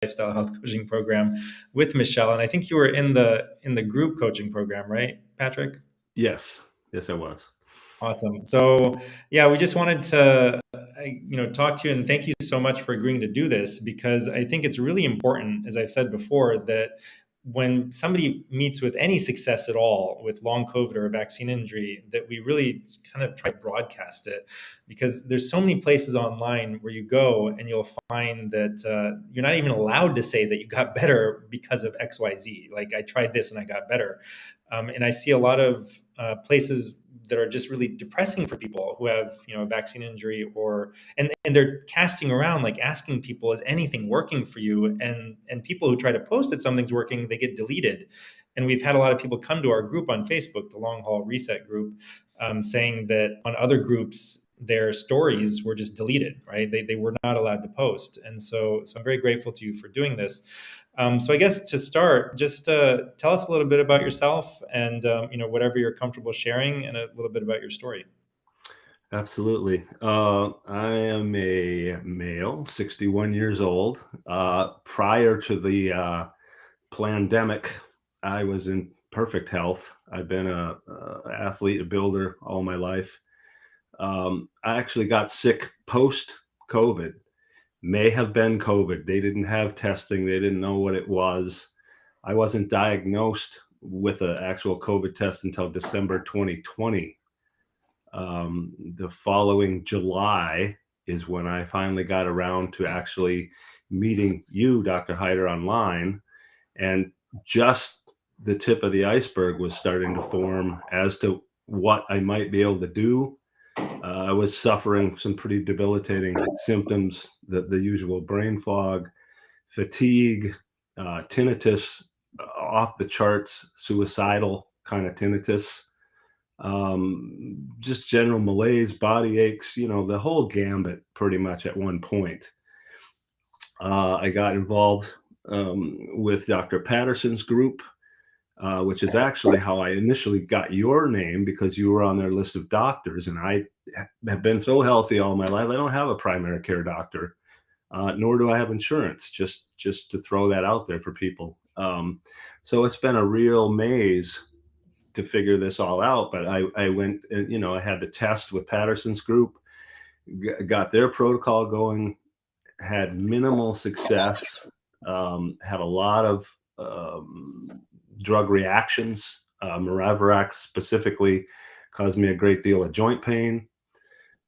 lifestyle health coaching program with Michelle, and I think you were in the group coaching program, right, Patrick? Yes, yes, I was. Awesome. So yeah, we just wanted to talk to you and thank you so much for agreeing to do this, because I think it's really important, as I've said before, that when somebody meets with any success at all with long COVID or a vaccine injury, that we really kind of try to broadcast it, because there's so many places online where you go and you'll find that you're not even allowed to say that you got better because of XYZ. Like, I tried this and I got better. And I see a lot of places that are just really depressing for people who have a vaccine injury, or and they're casting around, like asking people, is anything working for you? And people who try to post that something's working, they get deleted. And we've had a lot of people come to our group on Facebook, the Long Haul Reset group, saying that on other groups their stories were just deleted, right? They were not allowed to post. And so I'm very grateful to you for doing this. So I guess to start, just tell us a little bit about yourself and whatever you're comfortable sharing, and a little bit about your story. Absolutely. I am a male, 61 years old. Prior to the pandemic, I was in perfect health. I've been a athlete, a builder all my life. I actually got sick post COVID. May have been COVID. They didn't have testing. They didn't know what it was. I wasn't diagnosed with an actual COVID test until December 2020. The following July is when I finally got around to actually meeting you, Dr. Hyder, online. And just the tip of the iceberg was starting to form as to what I might be able to do. I was suffering some pretty debilitating symptoms, the usual brain fog, fatigue, tinnitus, off the charts, suicidal kind of tinnitus, just general malaise, body aches, the whole gambit pretty much at one point. I got involved with Dr. Patterson's group, which is actually how I initially got your name, because you were on their list of doctors. And I have been so healthy all my life. I don't have a primary care doctor, nor do I have insurance, just to throw that out there for people. So it's been a real maze to figure this all out. But I went and, I had the test with Patterson's group, got their protocol going, had minimal success, had a lot of drug reactions. Maravirax specifically caused me a great deal of joint pain.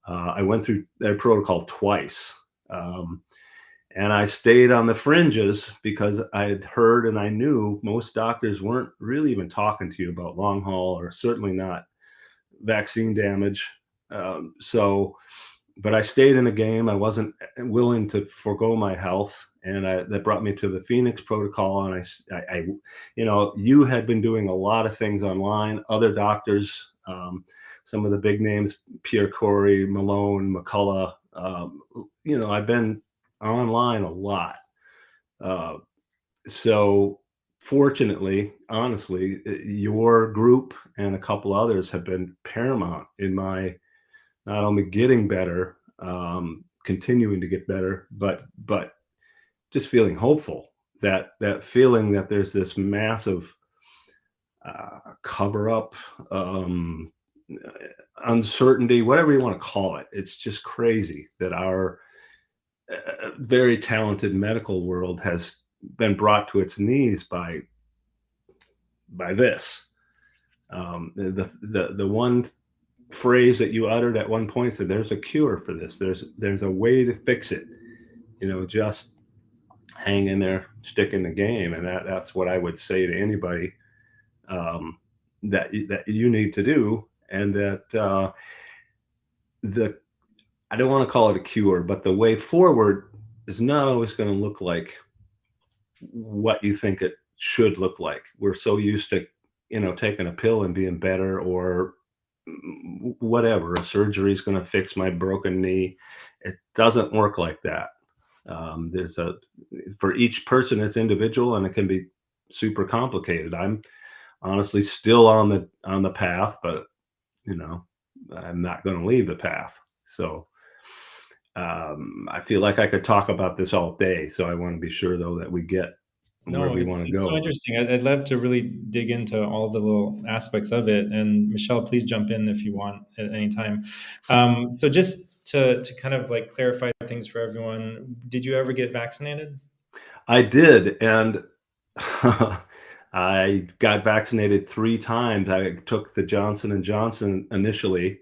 I went through their protocol twice. And I stayed on the fringes because I had heard and I knew most doctors weren't really even talking to you about long haul, or certainly not vaccine damage. But I stayed in the game. I wasn't willing to forego my health. And that brought me to the Phoenix protocol. And I, you had been doing a lot of things online, other doctors, some of the big names, Pierre Corey, Malone, McCullough. I've been online a lot. So fortunately, honestly, your group and a couple others have been paramount in my not only getting better, continuing to get better, but just feeling hopeful. That feeling that there's this massive cover up, uncertainty, whatever you want to call it. It's just crazy that our very talented medical world has been brought to its knees by this. The one phrase that you uttered at one point said, "There's a cure for this. There's a way to fix it. Just hang in there, stick in the game." And that's what I would say to anybody, that you need to do. And that I don't want to call it a cure, but the way forward is not always going to look like what you think it should look like. We're so used to, taking a pill and being better, or whatever, a surgery is going to fix my broken knee. It doesn't work like that. For each person, it's individual, and it can be super complicated. I'm honestly still on the path, but I'm not going to leave the path. So I feel like I could talk about this all day, so I want to be sure though that we get where No, we want to it's so go. interesting. I'd love to really dig into all the little aspects of it. And Michelle, please jump in if you want at any time. So just to kind of like clarify things for everyone, did you ever get vaccinated? I did, and I got vaccinated 3 times. I took the Johnson and Johnson initially,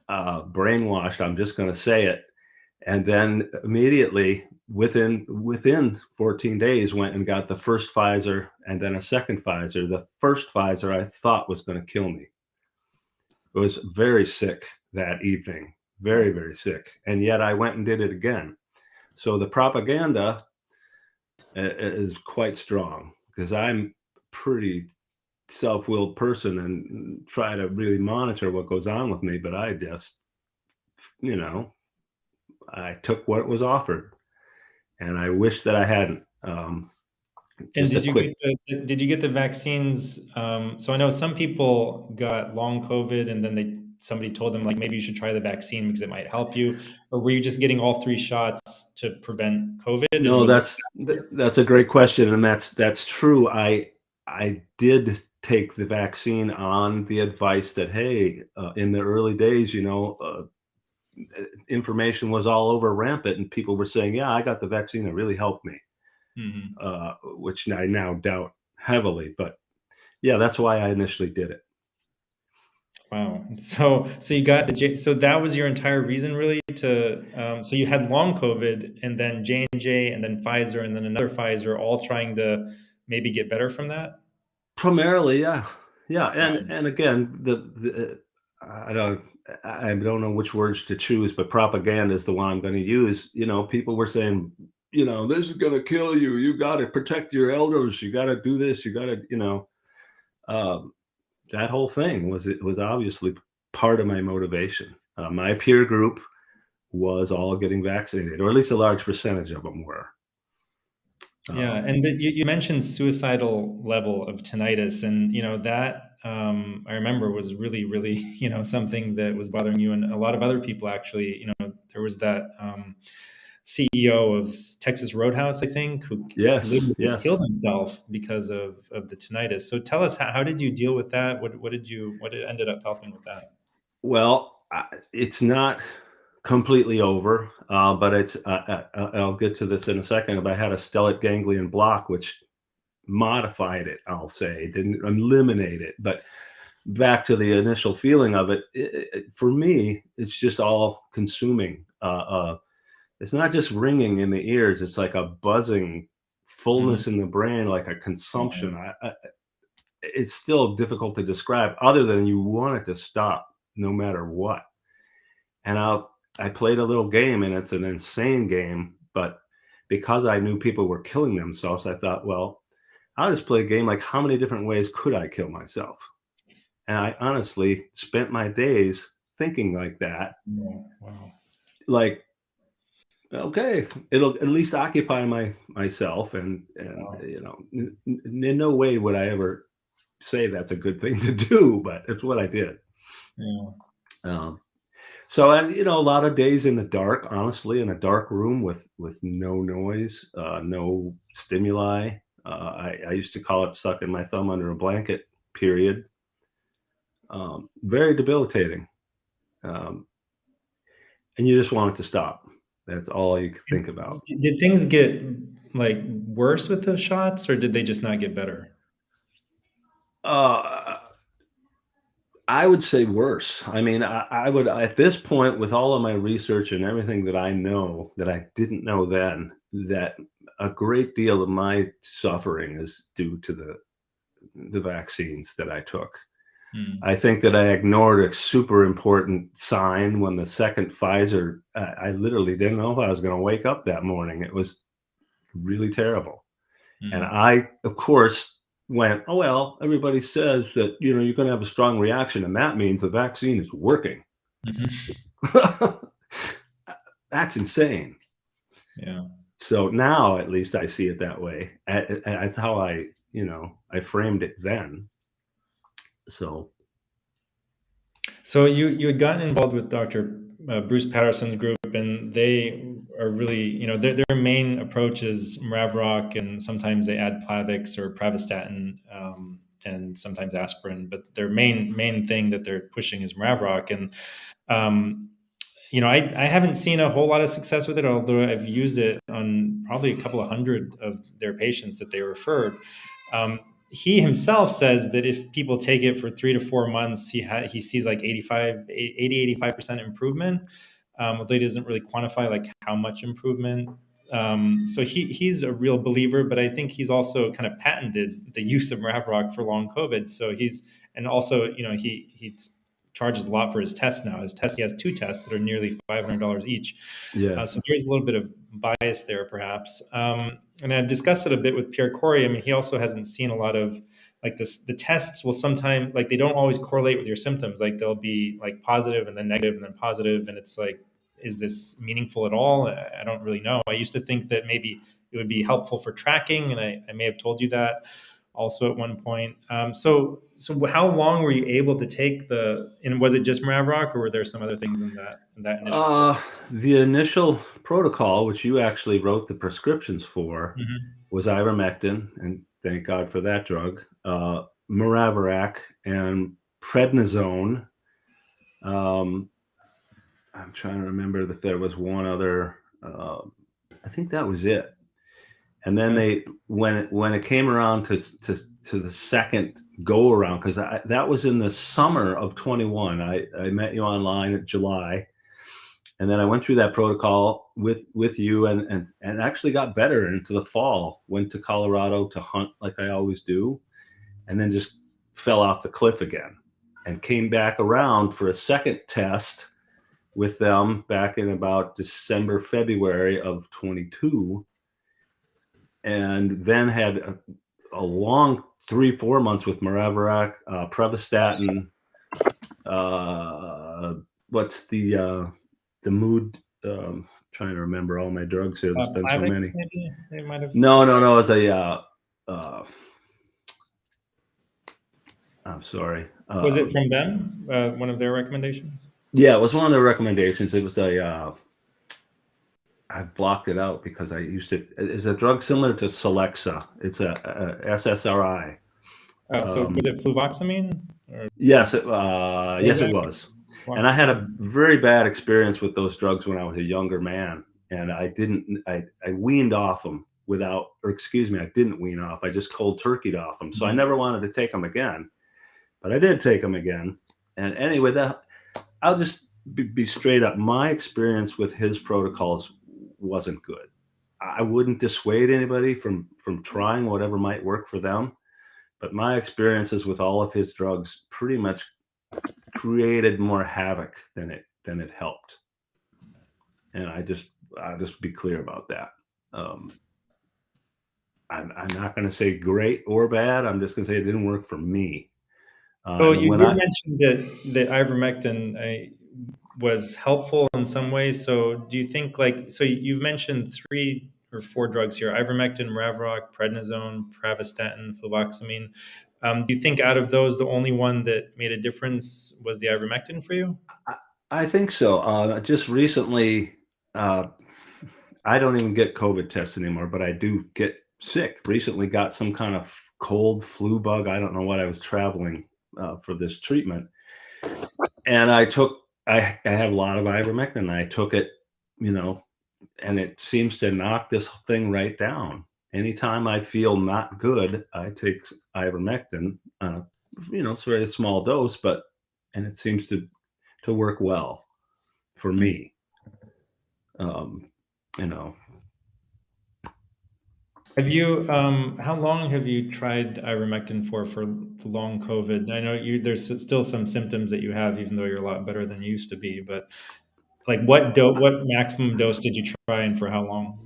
brainwashed, I'm just gonna say it, and then immediately within 14 days went and got the first Pfizer and then a second Pfizer. The first Pfizer I thought was gonna kill me. I was very sick that evening, very, very sick, and yet I went and did it again. So the propaganda is quite strong because I'm pretty self-willed person and try to really monitor what goes on with me, but I just, you know, I took what was offered, and I wish that I hadn't. And Just a quick did you get the vaccines? So I know some people got long COVID, and then somebody told them like maybe you should try the vaccine because it might help you. Or were you just getting all 3 shots to prevent COVID? And No, was it that's a great question, and that's true. I did take the vaccine on the advice that, hey, in the early days, information was all over rampant, and people were saying, "Yeah, I got the vaccine; it really helped me," Mhm. which I now doubt heavily. But yeah, that's why I initially did it. Wow. So you got so that was your entire reason really so you had long COVID and then J&J and then Pfizer and then another Pfizer all trying to maybe get better from that? Primarily, yeah, yeah, Wow. and again, I don't know which words to choose, but propaganda is the one I'm going to use. People were saying, this is going to kill you. You got to protect your elders. You got to do this. You got to, um, that whole thing was obviously part of my motivation. My peer group was all getting vaccinated, or at least a large percentage of them were. Yeah, Um, and you mentioned suicidal level of tinnitus, and that I remember was really, really something that was bothering you, and a lot of other people actually. There was that CEO of Texas Roadhouse, I think, who yes, literally yes. killed himself because of the tinnitus. So tell us, how did you deal with that? What ended up helping with that? Well, it's not completely over, but I'll get to this in a second. But I had a stellate ganglion block, which modified it. I'll say didn't eliminate it, but back to the initial feeling of it. For me, it's just all consuming. It's not just ringing in the ears; it's like a buzzing, Mhm. fullness in the brain, like a consumption. It's still difficult to describe, other than you want it to stop no matter what. And I played a little game, and it's an insane game, but because I knew people were killing themselves, I thought, well, I'll just play a game like how many different ways could I kill myself? And I honestly spent my days thinking like that, Yeah, wow. like, okay, it'll at least occupy myself, and Wow. in no way would I ever say that's a good thing to do, but it's what I did. Yeah. Um, So, and a lot of days in the dark, honestly, in a dark room with no noise, no stimuli. I used to call it sucking my thumb under a blanket. Period. Very debilitating, um, and you just want it to stop. That's all you could think about. Did things get like worse with those shots, or did they just not get better? Uh, I would say worse. I mean, I would at this point, with all of my research and everything that I know that I didn't know then, that a great deal of my suffering is due to the vaccines that I took. Hmm. I think that I ignored a super important sign when the second Pfizer. I literally didn't know if I was going to wake up that morning. It was really terrible. And Hmm. I, of course, went, oh, well, everybody says that, you're going to have a strong reaction, and that means the vaccine is working. Mhm. That's insane. Yeah. So now at least I see it that way. That's how I framed it then. So, So you had gotten involved with Dr. Bruce Patterson's group, group, and they are really, their main approach is Mravroc, and sometimes they add Plavix or Pravastatin, and sometimes aspirin. But their main thing that they're pushing is Mravroc, and I haven't seen a whole lot of success with it, although I've used it on probably a couple of hundred of their patients that they referred. He himself says that if people take it for 3 to 4 months, he sees like 85% improvement. Although he doesn't really quantify like how much improvement. So he's a real believer, but I think he's also kind of patented the use of Mravroc for long COVID. So and also, he charges a lot for his tests now. He has 2 tests that are nearly $500 each. Yes. So there's a little bit of bias there, perhaps. And I've discussed it a bit with Pierre Corey. I mean, he also hasn't seen a lot of like this. The tests will sometimes, like, they don't always correlate with your symptoms. Like, they'll be like positive and then negative and then positive, and it's like, is this meaningful at all? I don't really know. I used to think that maybe it would be helpful for tracking, and I may have told you that also at one point. So how long were you able to take and was it just Mravroc, or were there some other things in that initial? The initial protocol, which you actually wrote the prescriptions for, was ivermectin, and thank God for that drug, Mravroc, and prednisone. I'm trying to remember that there was one other. I think that was it. And then when it came around to the second go around, because that was in the summer of 21. I met you online in July, and then I went through that protocol with you, and actually got better into the fall. Went to Colorado to hunt like I always do, and then just fell off the cliff again, and came back around for a second test with them back in about December, February of 22. And then had a long 3-4 months with Mravroc, Pravastatin. What's the mood? Trying to remember all my drugs here. There's been so many. Maybe they might have. No. It was I'm sorry. Was it from them? One of their recommendations? Yeah, it was one of their recommendations. It was I've blocked it out because I used it. It's a drug similar to Celexa. It's a SSRI. So was it fluvoxamine? Yes, it was. And I had a very bad experience with those drugs when I was a younger man, and I weaned off them I didn't wean off. I just cold turkeyed off them. So I never wanted to take them again, but I did take them again. And anyway, I'll just be straight up. My experience with his protocols wasn't good. I wouldn't dissuade anybody from trying whatever might work for them, but my experiences with all of his drugs pretty much created more havoc than it helped. And I'll just be clear about that. I'm not going to say great or bad. I'm just going to say it didn't work for me. Well, you did mention that ivermectin was helpful in some ways. So do you think you've mentioned 3 or 4 drugs here: ivermectin, Mravroc, prednisone, Pravastatin, fluvoxamine. Do you think out of those, the only one that made a difference was the ivermectin for you? I think so. Just recently, I don't even get COVID tests anymore, but I do get sick. Recently got some kind of cold flu bug. I don't know what. I was traveling for this treatment, and I have a lot of ivermectin. I took it, and it seems to knock this thing right down. Anytime I feel not good, I take ivermectin. It's a very small dose, and it seems to work well for me. Have you? How long have you tried ivermectin for long COVID? I know there's still some symptoms that you have, even though you're a lot better than you used to be. But like, what maximum dose did you try, and for how long?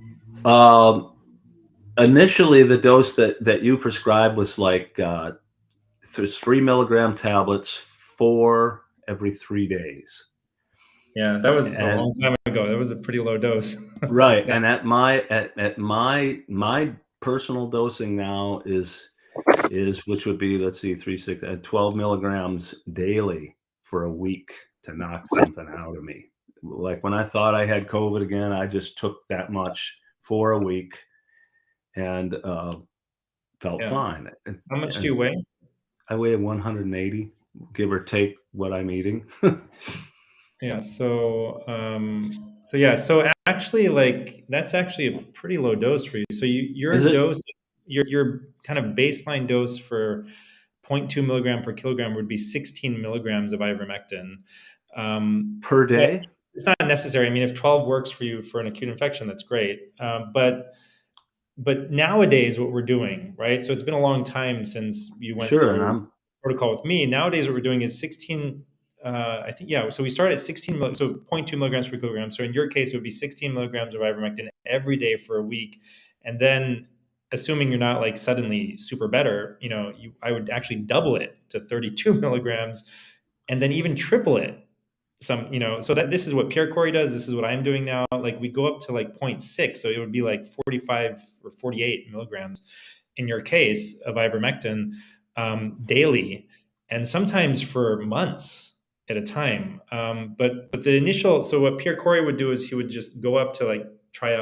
Initially, the dose that you prescribed was like there's 3 milligram tablets, 4 every 3 days. Yeah, that was a long time ago. That was a pretty low dose. Right. And at my personal dosing now is which would be, let's see, 12 milligrams daily for a week to knock something out of me. Like when I thought I had COVID again, I just took that much for a week and felt Yeah. fine. How much do And you weigh? I weigh 180, give or take what I'm eating. Yeah. So yeah. So actually, like that's actually a pretty low dose for you. So Is your it dose, your kind of baseline dose for 0.2 milligram per kilogram would be 16 milligrams of ivermectin. per But day? it's not necessary. I mean, if 12 works for you for an acute infection, that's great. But nowadays, what we're doing, right? So it's been a long time since you went Sure. And through I'm protocol with me. Nowadays, what we're doing is 16. I think yeah. So we start at 16, so 0.2 milligrams per kilogram. So in your case, it would be 16 milligrams of ivermectin every day for a week, and then assuming you're not like suddenly super better, I would actually double it to 32 milligrams, and then even triple it so that this is what Pierre Corey does. This is what I'm doing now. Like we go up to like zero point 0.6. So it would be like 45 or 48 milligrams in your case of ivermectin daily, and sometimes for months at a time. But the initial, so what Pierre Corey would do is he would just go up to like try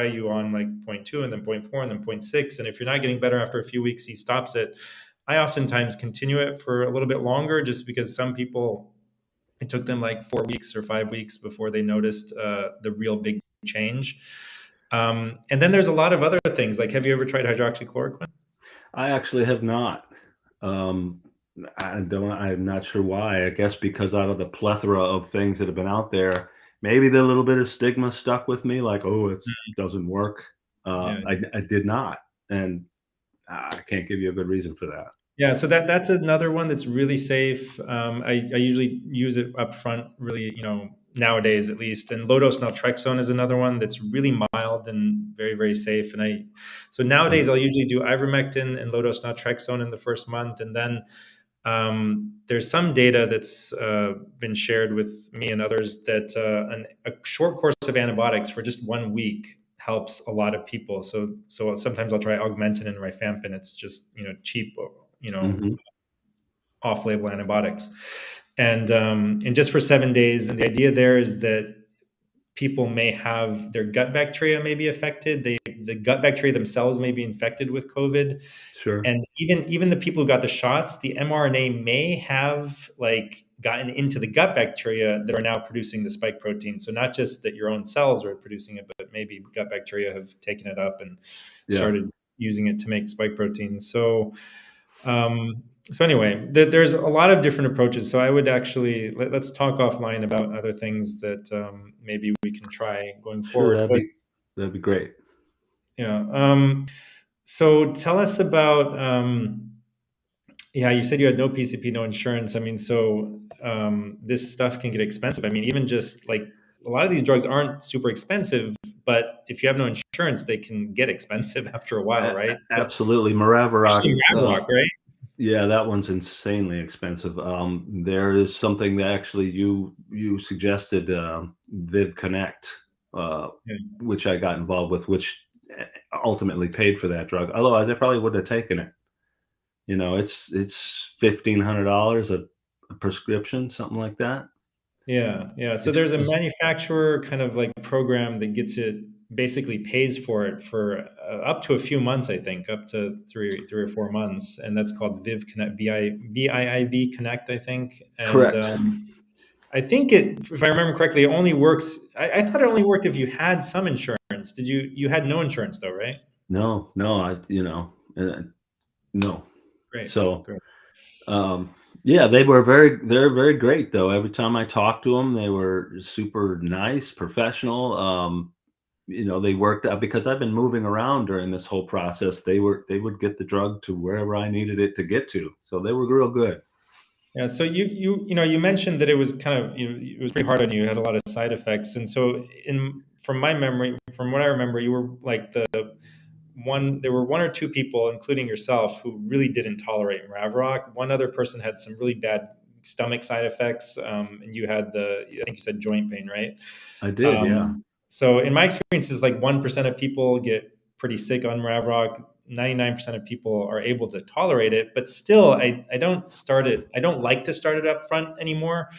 you on like zero point 0.2 and then zero point 0.4 and then zero point 0.6. And if you're not getting better after a few weeks, he stops it. I oftentimes continue it for a little bit longer just because some people it took them like 4 weeks or 5 weeks before they noticed the real big change. And then there's a lot of other things. Like, have you ever tried hydroxychloroquine? I actually have not. Um, I'm not sure why. I guess because out of the plethora of things that have been out there, maybe the little bit of stigma stuck with me, like, oh, it doesn't work. Yeah. I did not. And I can't give you a good reason for that. Yeah, so that's another one that's really safe. I usually use it up front, really, nowadays at least. And low dose naltrexone is another one that's really mild and very, very safe. So nowadays Mhm. I'll usually do ivermectin and low dose naltrexone in the first month, and then there's some data that's been shared with me and others that a short course of antibiotics for just 1 week helps a lot of people. So sometimes I'll try augmentin and rifampin. It's just cheap, you know Mhm. off-label antibiotics, and just for 7 days. And the idea there is that people may have their gut bacteria may be affected. The gut bacteria themselves may be infected with COVID, Sure. and even the people who got the shots, the mRNA may have like gotten into the gut bacteria that are now producing the spike protein. So not just that your own cells are producing it, but maybe gut bacteria have taken it up and Yeah. started using it to make spike proteins. So anyway, there's a lot of different approaches. So I would actually let's talk offline about other things that maybe we can try going Sure. forward. But That'd be great. yeah, so tell us about yeah. You said you had no PCP, no insurance. I mean, so this stuff can get expensive. I mean, even just like a lot of these drugs aren't super expensive, but if you have no insurance, they can get expensive after a while, right? So Absolutely. Maraviroc. especially Mavrock, right? Yeah, that one's insanely expensive. There is something that actually you suggested, Viv Connect, uh, Yeah. which I got involved with, which ultimately paid for that drug. Otherwise, I probably wouldn't have taken it. It's $1,500 a prescription, something like that. Yeah, yeah. So It's there's a manufacturer kind of like program that gets it basically pays for it for up to a few months, I think, up to three or 4 months, and that's called Viv Connect, VIIV Connect, I think. And correct. I think if I remember correctly, it only works. I thought it only worked if you had some insurance. You had no insurance though, right? No, no, no. Great, So great. Um, yeah, they're very great though. Every time I talked to them, they were super nice, professional. They worked out because I've been moving around during this whole process. They would get the drug to wherever I needed it to get to. So they were real good. Yeah, so you mentioned that it was kind of it was pretty hard on you. You had a lot of side effects, and so in from my memory, from what I remember, you were like the one. There were one or two people, including yourself, who really didn't tolerate Mravrock. One other person had some really bad stomach side effects, and you had I think you said joint pain, right? I did, yeah. So in my experiences, like 1% of people get pretty sick on Mravrock. 99% of people are able to tolerate it, but still, I don't start it. I don't like to start it up front anymore.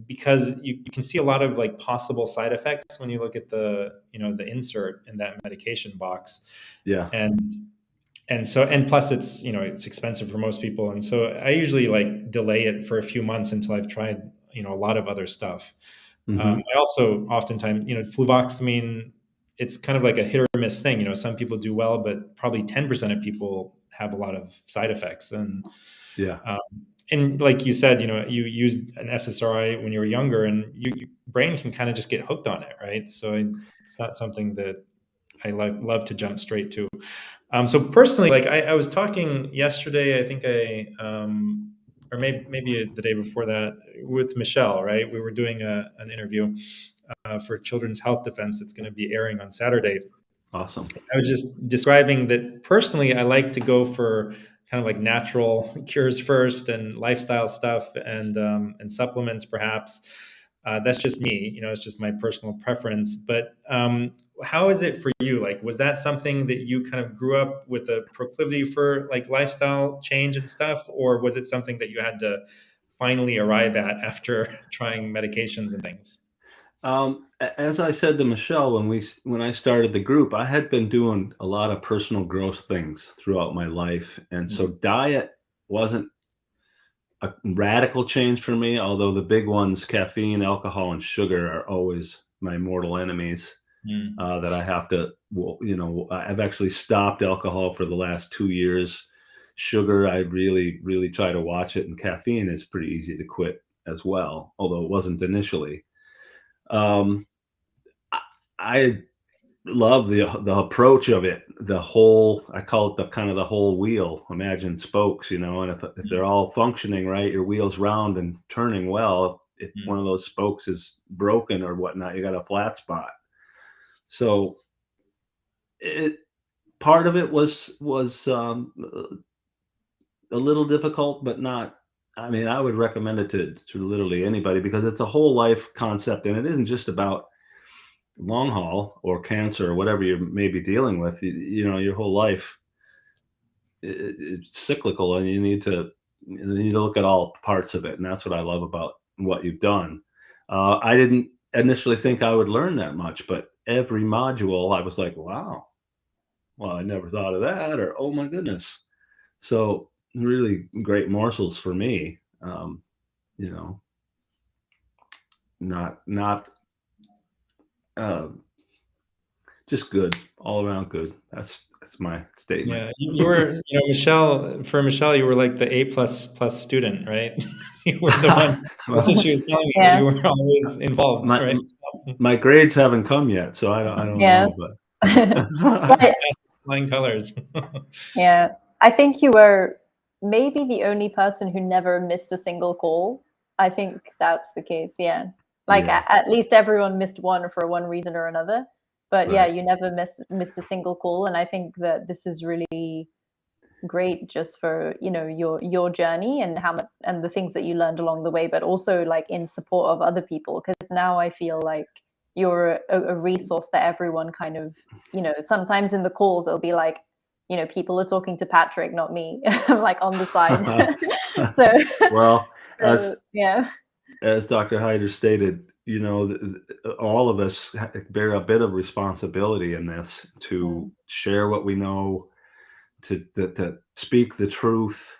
because you can see a lot of like possible side effects when you look at the the insert in that medication box. Yeah. and and plus it's it's expensive for most people, and so I usually like delay it for a few months until I've tried a lot of other stuff. Hmm. I also oftentimes fluvoxamine, it's kind of like a hit or miss thing. Some people do well, but probably 10% of people have a lot of side effects. Yeah. Um, and like you said, you used an SSRI when you were younger, and your brain can kind of just get hooked on it, right? So it's not something that I love to jump straight to. So personally, like I was talking yesterday, I think or maybe the day before that, with Michelle, right? We were doing an interview for Children's Health Defense that's going to be airing on Saturday. Awesome. I was just describing that personally, I like to go for kind of like natural cures first, and lifestyle stuff, and supplements perhaps. That's just me, it's just my personal preference. But how is it for you? Like, was that something that you kind of grew up with a proclivity for, like lifestyle change and stuff, or was it something that you had to finally arrive at after trying medications and things? As I said to Michelle when I started the group, I had been doing a lot of personal growth things throughout my life, and so diet wasn't a radical change for me. Although the big ones, caffeine, alcohol, and sugar, are always my mortal enemies. Mm. That I have to, well, I've actually stopped alcohol for the last 2 years. Sugar, I really, really try to watch it, and caffeine is pretty easy to quit as well, although it wasn't initially. Um, I, I love the approach of it. The whole, I call it the kind of the whole wheel. Imagine spokes, and if they're all functioning right, your wheel's round and turning well. If one of those spokes is broken or whatnot, you got a flat spot. So it part of it was a little difficult, but not. I mean, I would recommend it to literally anybody because it's a whole life concept, and it isn't just about long haul or cancer or whatever you may be dealing with. Your whole life it's cyclical, and you need to look at all parts of it, and that's what I love about what you've done. I didn't initially think I would learn that much, but every module I was like, wow, well, I never thought of that, or oh my goodness. So really great morsels for me. You know, not uh, just good all around good. That's my statement. Yeah, you were, Michelle, for Michelle, you were like the A plus student, right? You were the one. That's what Well, she was telling me, that Yeah, you were always involved, my right? my grades haven't come yet, so I don't yeah. know, but But Flying colors. yeah, I think you were maybe the only person who never missed a single call. I think that's the case. Yeah. Like yeah, at least everyone missed one for one reason or another. But yeah, right. you never missed a single call. And I think that this is really great just for, your journey and how much and the things that you learned along the way, but also like in support of other people. Because now I feel like you're a resource that everyone kind of, sometimes in the calls it'll be like, people are talking to Patrick, not me. I'm like on the side. so, Well, so as yeah. as Dr. Hyder stated, all of us bear a bit of responsibility in this to Mm, share what we know, to speak the truth,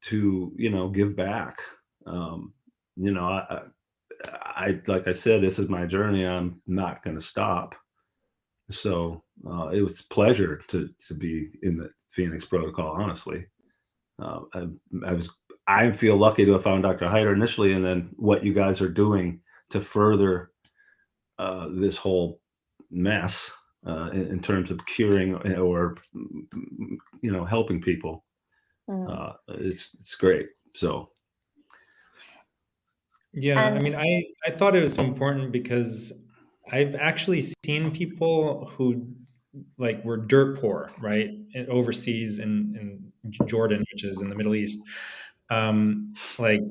to give back. Um, you know, like I said, this is my journey. I'm not going to stop. So it was a pleasure to be in the Phoenix Protocol. Honestly, I, I was I feel lucky to have found Dr. Hyder initially, and then what you guys are doing to further this whole mess in terms of curing or helping people. mm. It's great. So Yeah, I And mean, I thought it was so important because I've actually seen people who like were dirt poor, right, overseas in Jordan, which is in the Middle East. Like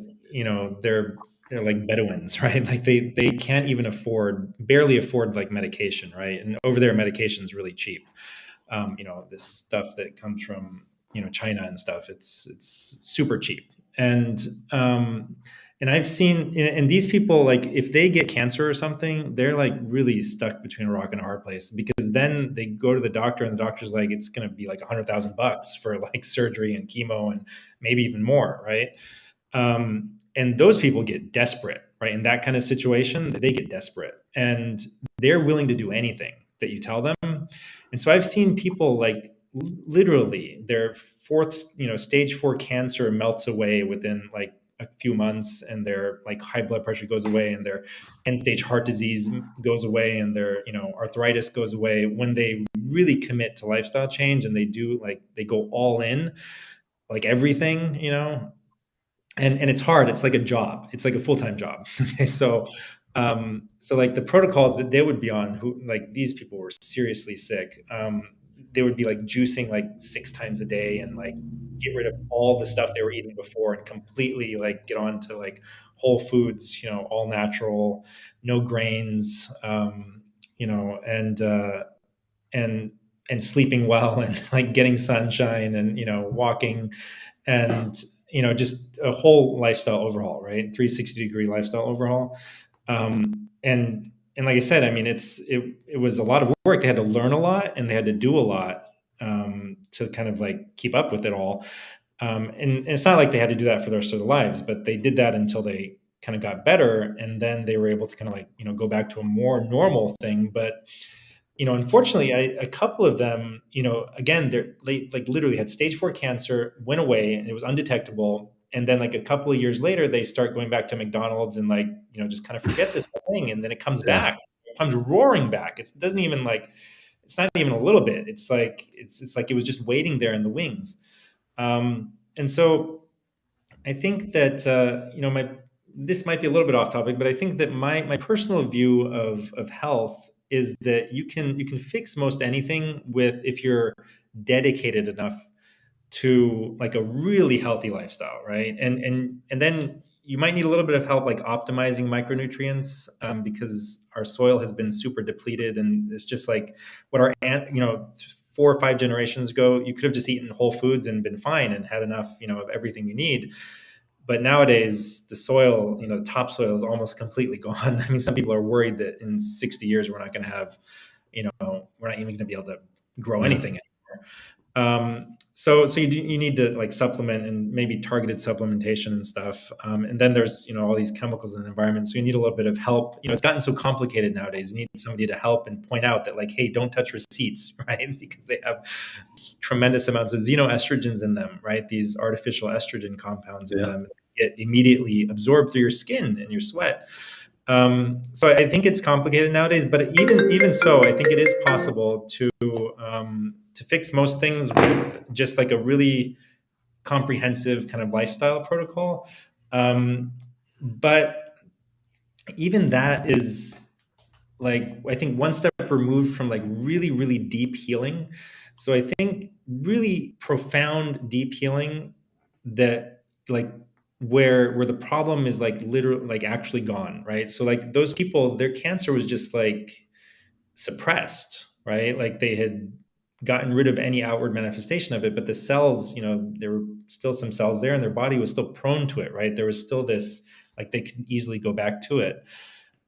they're like Bedouins, right? Like they can't even barely afford like medication, right? And over there, medication is really cheap. This stuff that comes from China and stuff, it's super cheap. And And I've seen, and these people, like, if they get cancer or something, they're like really stuck between a rock and a hard place, because then they go to the doctor and the doctor's like, it's going to be like $100,000 for like surgery and chemo and maybe even more, right? And those people get desperate, right? In that kind of situation, they get desperate and they're willing to do anything that you tell them. And so I've seen people like literally their stage 4 cancer melts away within like a few months, and their like high blood pressure goes away, and their end stage heart disease goes away, and their arthritis goes away, when they really commit to lifestyle change and they go all in, like everything, and it's hard. It's like a job. It's like a full-time job. Okay, so like the protocols that they would be on, who like these people were seriously sick. They would be like juicing like 6 times a day and like get rid of all the stuff they were eating before and completely like get on to like whole foods, all natural, no grains, and sleeping well and like getting sunshine and walking and just a whole lifestyle overhaul, right? 360-degree lifestyle overhaul. And like I said, I mean, it was a lot of work. They had to learn a lot and they had to do a lot to kind of like keep up with it all. And it's not like they had to do that for the rest of their lives, but they did that until they kind of got better, and then they were able to kind of like go back to a more normal thing. But unfortunately, a couple of them, again, they like literally had stage 4 cancer, went away, and it was undetectable. And then like a couple of years later, they start going back to McDonald's and like, just kind of forget this whole thing. And then it comes back, it comes roaring back. It doesn't even like, it's not even a little bit. It's like it was just waiting there in the wings. And so I think that, this might be a little bit off topic, but I think that my personal view of health is that you can fix most anything if you're dedicated enough to like a really healthy lifestyle, right? And then you might need a little bit of help like optimizing micronutrients, because our soil has been super depleted, and it's just like what our 4 or 5 generations ago, you could have just eaten whole foods and been fine and had enough of everything you need. But nowadays, the soil, the topsoil is almost completely gone. I mean, some people are worried that in 60 years, we're not going to have, we're not even going to be able to grow anything anymore. So you need to like supplement and maybe targeted supplementation and stuff. And then there's, all these chemicals in the environment. So you need a little bit of help. It's gotten so complicated nowadays. You need somebody to help and point out that like, hey, don't touch receipts, right? Because they have tremendous amounts of xenoestrogens in them, right? These artificial estrogen compounds in them get immediately absorbed through your skin and your sweat. So I think it's complicated nowadays, but even so, I think it is possible to fix most things with just like a really comprehensive kind of lifestyle protocol. But even that is like, I think one step removed from like really, really deep healing. So I think really profound deep healing that like where the problem is like literally like actually gone, right? So like those people, their cancer was just like suppressed, right? Like they had gotten rid of any outward manifestation of it, but the cells, there were still some cells there and their body was still prone to it, right? There was still this, like they could easily go back to it.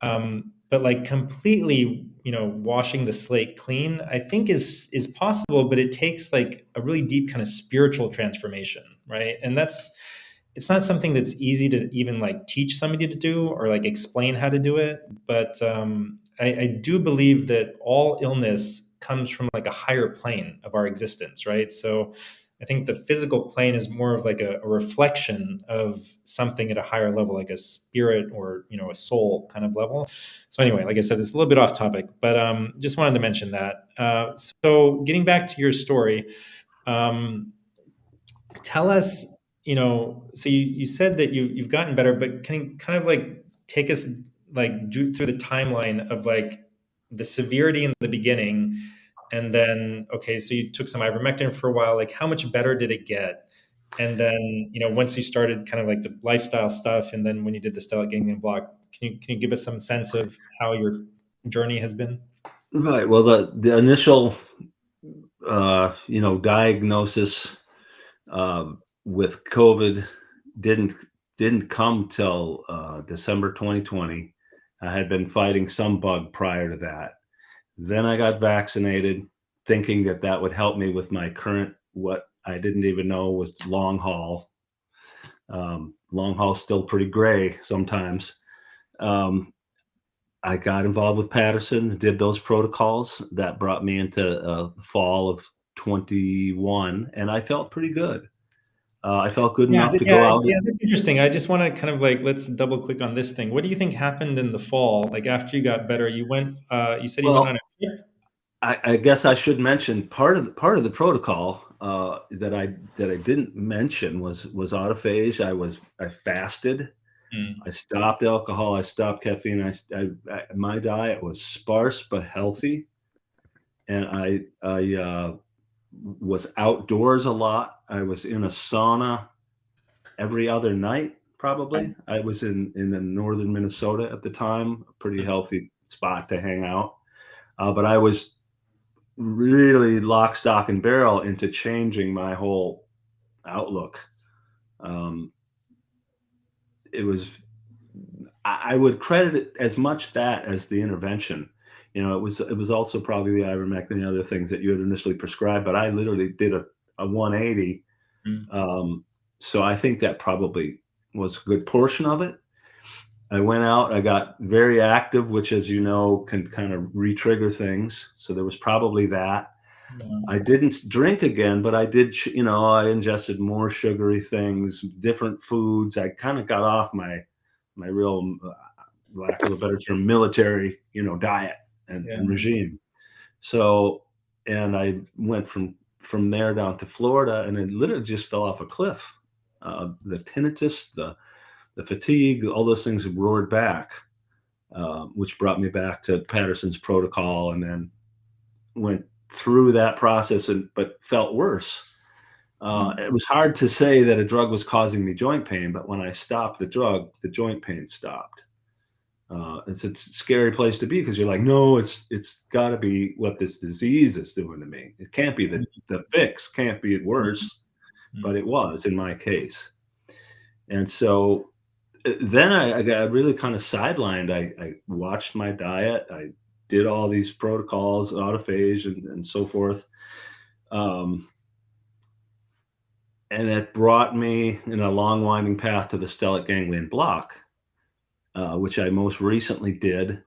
But like completely, washing the slate clean, I think is possible, but it takes like a really deep kind of spiritual transformation, right? And it's not something that's easy to even like teach somebody to do or like explain how to do it. But I do believe that all illness comes from like a higher plane of our existence, right? So I think the physical plane is more of like a reflection of something at a higher level, like a spirit or, a soul kind of level. So anyway, like I said, it's a little bit off topic, but just wanted to mention that. So getting back to your story, tell us, so you said that you've gotten better, but can you kind of like take us like through the timeline of like the severity in the beginning, and then, okay, so you took some ivermectin for a while, like how much better did it get? And then, once you started kind of like the lifestyle stuff, and then when you did the stellate ganglion block, can you give us some sense of how your journey has been? Right. Well, the initial, diagnosis with COVID didn't didn't come till December 2020. I had been fighting some bug prior to that. Then I got vaccinated, thinking that that would help me with my current, what I didn't even know was long haul. Long haul's still pretty gray sometimes. I got involved with Patterson, did those protocols. That brought me into fall of 21, and I felt pretty good. I felt good Yeah, enough to go yeah, out. yeah, that's interesting. I just want to kind of like let's double click on this thing. What do you think happened in the fall? Like after you got better, you went. You said you went on Well, a trip. I guess I should mention part of the protocol that I didn't mention was autophagy. I fasted. Mm, I stopped alcohol. I stopped caffeine. My diet was sparse but healthy, and I was outdoors a lot. I was in a sauna every other night, probably. I was in the northern Minnesota at the time, a pretty mm, healthy spot to hang out. But I was really lock, stock, and barrel into changing my whole outlook. Um, it was I would credit it as much that as the intervention. It was also probably the ivermectin and the other things that you had initially prescribed, but I literally did a 180. mm, Um, so I think that probably was a good portion of it. I went out, I got very active, which, as you know, can kind of re-trigger things. So there was probably that. yeah, I didn't drink again, but I did, I ingested more sugary things, different foods. I kind of got off my real, lack of a better term, military, diet and yeah. regime. So, and I went from there down to Florida, and it literally just fell off a cliff. The tinnitus, the fatigue, all those things have roared back, which brought me back to Patterson's protocol, and then went through that process, but felt worse. Mm, It was hard to say that a drug was causing me joint pain, but when I stopped the drug, the joint pain stopped. It's a scary place to be because you're like, no, it's got to be what this disease is doing to me. It can't be the fix, can't be mm, worse, mm. but it was in my case. And so then I got really kind of sidelined. I watched my diet. I did all these protocols, autophage and so forth. Um, and it brought me in a long winding path to the stellate ganglion block, which I most recently did,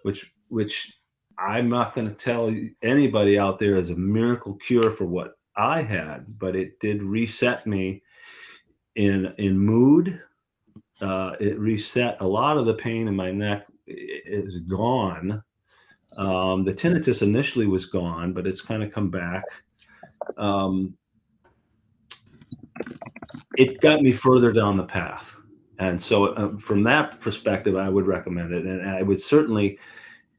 which I'm not going to tell anybody out there is a miracle cure for what I had, but it did reset me in mood. It reset a lot of the pain in my neck is gone. The tinnitus initially was gone, but it's kind of come back. Um, it got me further down the path. And so from that perspective, I would recommend it. And I would certainly,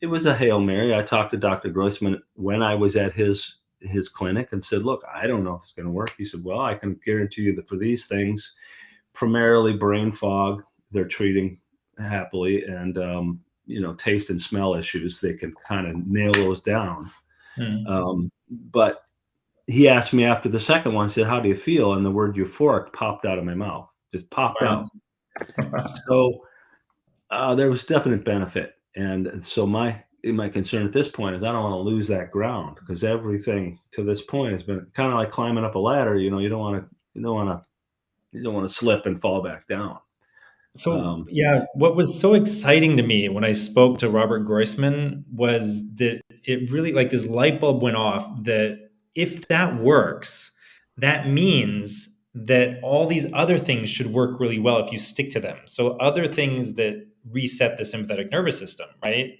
it was a Hail Mary. I talked to Dr. Grossman when I was at his clinic and said, look, I don't know if it's going to work. He said, well, I can guarantee you that for these things, primarily brain fog, they're treating happily, and taste and smell issues, they can kind of nail those down. Mm. But he asked me after the second one, said, how do you feel? And the word euphoric popped out of my mouth, just popped Wow. out. So there was definite benefit. And so my concern at this point is I don't want to lose that ground, because everything to this point has been kind of like climbing up a ladder. You don't want to slip and fall back down. So, yeah, what was so exciting to me when I spoke to Robert Groisman was that it really, like, this light bulb went off that if that works, that means that all these other things should work really well if you stick to them. So, other things that reset the sympathetic nervous system, right,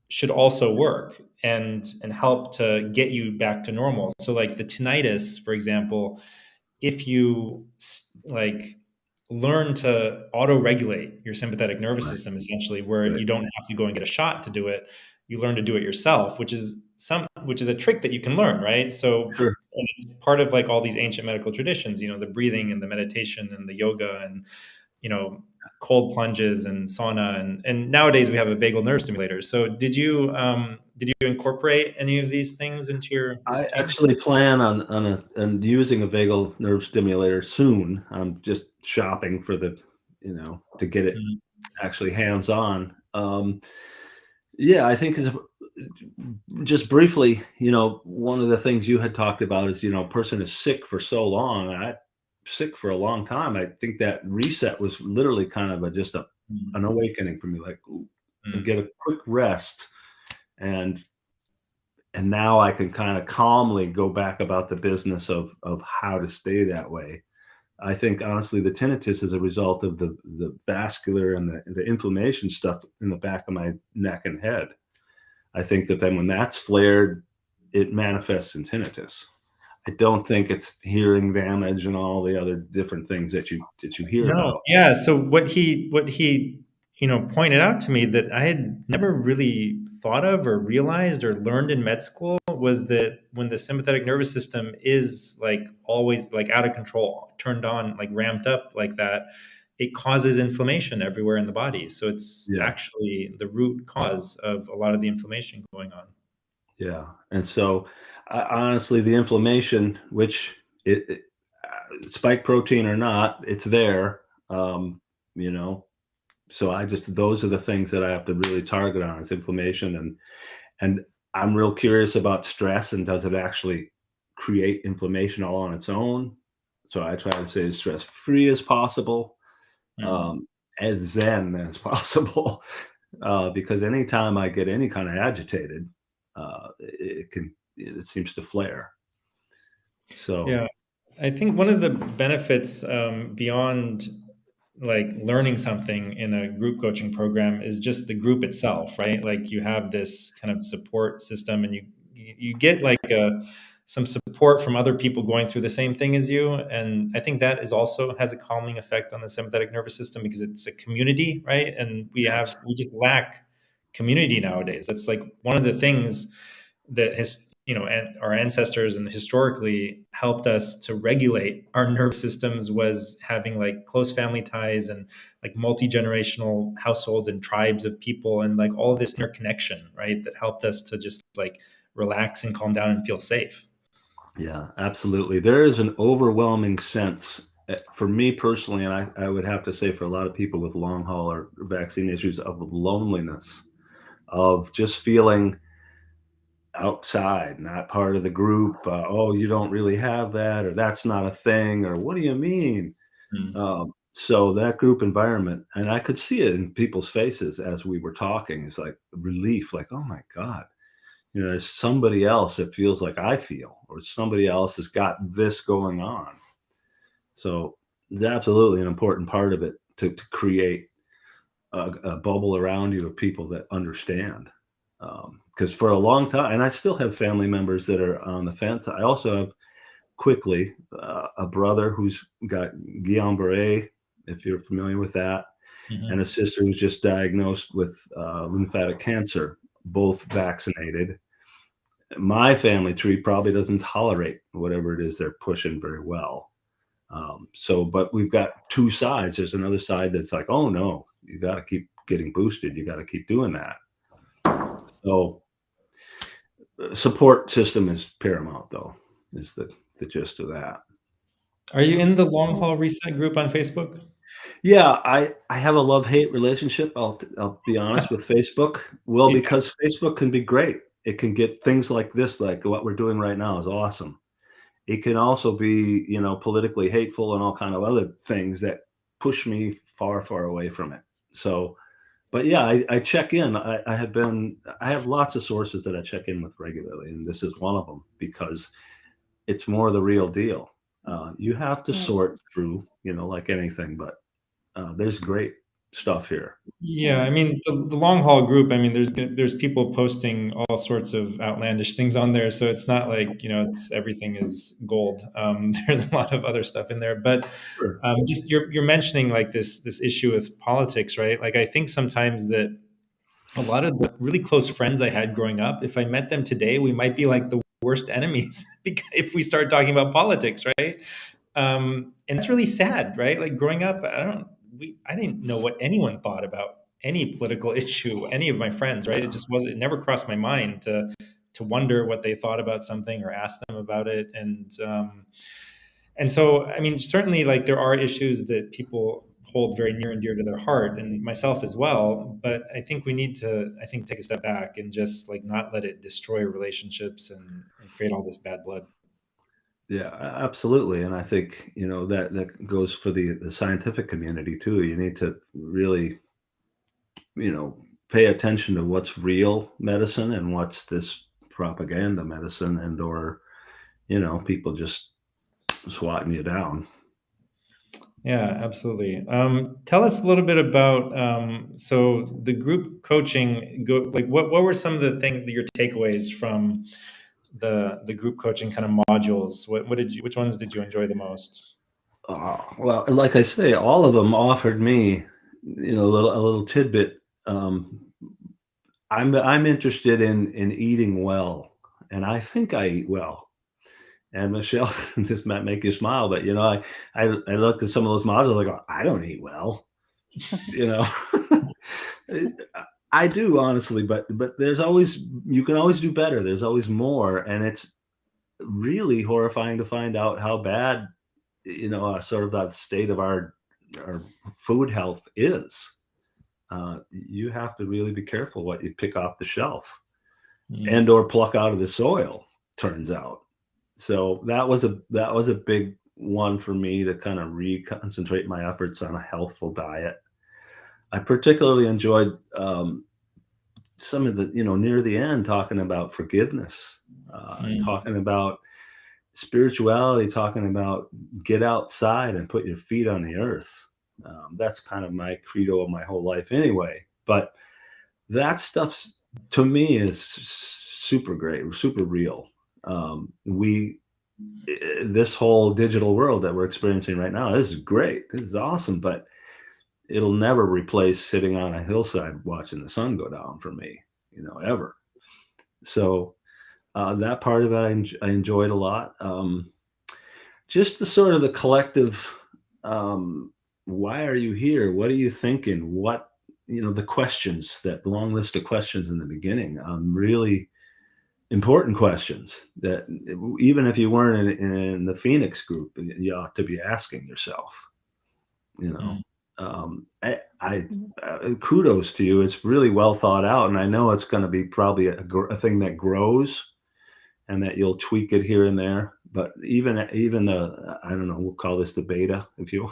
should also work and help to get you back to normal. So, like the tinnitus, for example, if you like learn to auto-regulate your sympathetic nervous Right, system, essentially, where right. you don't have to go and get a shot to do it, you learn to do it yourself, which is a trick that you can learn, right? So, Sure. and it's part of like all these ancient medical traditions, the breathing and the meditation and the yoga and you know cold plunges and sauna, and nowadays we have a vagal nerve stimulator. So did you incorporate any of these things into your I routine? actually plan on using a vagal nerve stimulator soon. I'm just shopping for the to get it Mhm. actually hands on. Yeah, I think just briefly, one of the things you had talked about is, a person is sick for so long. Sick for a long time. I think that reset was literally kind of just an Mhm. awakening for me, like, ooh, Mhm. get a quick rest, and now I can kind of calmly go back about the business of how to stay that way. I think honestly, the tinnitus is a result of the vascular and the inflammation stuff in the back of my neck and head. I think that then when that's flared, it manifests in tinnitus. I don't think it's hearing damage and all the other different things that you hear No, about. yeah. So what he pointed out to me that I had never really thought of or realized or learned in med school was that when the sympathetic nervous system is like always like out of control, turned on, like ramped up like that, it causes inflammation everywhere in the body. So it's Yeah, actually the root cause of a lot of the inflammation going on. yeah. And so, honestly, the inflammation, which spike protein or not, it's there. Um, you know, so those are the things that I have to really target on is inflammation, and I'm real curious about stress, and does it actually create inflammation all on its own? So I try to stay as stress free as possible, Mm. um, as zen as possible, because anytime I get any kind of agitated, it seems to flare. So Yeah. I think one of the benefits beyond like learning something in a group coaching program is just the group itself, right? Like you have this kind of support system, and you get like some support from other people going through the same thing as you, and I think that is also has a calming effect on the sympathetic nervous system because it's a community, right? And yes, we just lack community nowadays. That's like one of the things that has and our ancestors and historically helped us to regulate our nervous systems was having like close family ties and like multi-generational households and tribes of people and like all this interconnection, right, that helped us to just like relax and calm down and feel safe. yeah, absolutely. There is an overwhelming sense, for me personally, and I would have to say for a lot of people with long haul or vaccine issues, of loneliness, of just feeling outside, not part of the group. Oh, you don't really have that, or that's not a thing, or what do you mean? Mm. So that group environment, and I could see it in people's faces as we were talking. It's like relief, like, oh my God, there's somebody else that feels like I feel, or somebody else has got this going on. So it's absolutely an important part of it to create a bubble around you of people that understand. Because for a long time, and I still have family members that are on the fence. I also have quickly a brother who's got Guillain-Barré, if you're familiar with that, and a Mhm. sister who's just diagnosed with lymphatic cancer, both vaccinated. My family tree probably doesn't tolerate whatever it is they're pushing very well. But we've got two sides. There's another side that's like, oh no, you got to keep getting boosted. You got to keep doing that. So support system is paramount, though, is the gist of that. Are you in the long haul reset group on Facebook? Yeah, I have a love hate relationship. I'll be honest with Facebook. Well, Yeah. because Facebook can be great. It can get things like this, like what we're doing right now, is awesome. It can also be, politically hateful and all kind of other things that push me far, far away from it. So, but yeah, I check in. I have lots of sources that I check in with regularly, and this is one of them because it's more the real deal. You have to Mm. sort through, like anything, but there's great stuff here. Yeah, I mean the long haul group. I mean, there's people posting all sorts of outlandish things on there, so it's not like it's everything is gold. There's a lot of other stuff in there, but Sure. just you're mentioning like this issue with politics, right? Like I think sometimes that a lot of the really close friends I had growing up, if I met them today, we might be like the worst enemies if we start talking about politics, right? And that's really sad, right? Like growing up, I didn't know what anyone thought about any political issue, any of my friends, right? It never crossed my mind to wonder what they thought about something or ask them about it. And so, I mean, certainly like there are issues that people hold very near and dear to their heart, and myself as well. But I think we need to, I think, take a step back and just like not let it destroy relationships and create all this bad blood. Yeah, absolutely. And I think, that goes for the scientific community too. You need to really, pay attention to what's real medicine and what's this propaganda medicine and or, people just swatting you down. Yeah, absolutely. Tell us a little bit about so the group coaching. Like, what were some of the things, your takeaways from the group coaching kind of modules? What did you? Which ones did you enjoy the most? Well, like I say, all of them offered me, a little tidbit. I'm interested in eating well, and I think I eat well. And Michelle, this might make you smile, but I looked at some of those modules. I go, I don't eat well. You know, I do honestly, but there's always you can always do better. There's always more, and it's really horrifying to find out how bad sort of that state of our food health is. You have to really be careful what you pick off the shelf Mm. and or pluck out of the soil. Turns out, so that was a big one for me to kind of reconcentrate my efforts on a healthful diet. I particularly enjoyed some of the near the end talking about forgiveness, Mm. talking about spirituality, talking about get outside and put your feet on the earth. That's kind of my credo of my whole life anyway. But that stuff to me is super great, super real. We This whole digital world that we're experiencing right now, this is great. This is awesome, but it'll never replace sitting on a hillside watching the sun go down for me, ever. So that part of it I enjoyed a lot. Just the sort of the collective, why are you here? What are you thinking? The questions, that long list of questions in the beginning, really important questions that even if you weren't in the Phoenix group, you ought to be asking yourself, you know. Mm. I kudos to you. It's really well thought out, and I know it's going to be probably a thing that grows and that you'll tweak it here and there. But even the I don't know, we'll call this the beta, if you.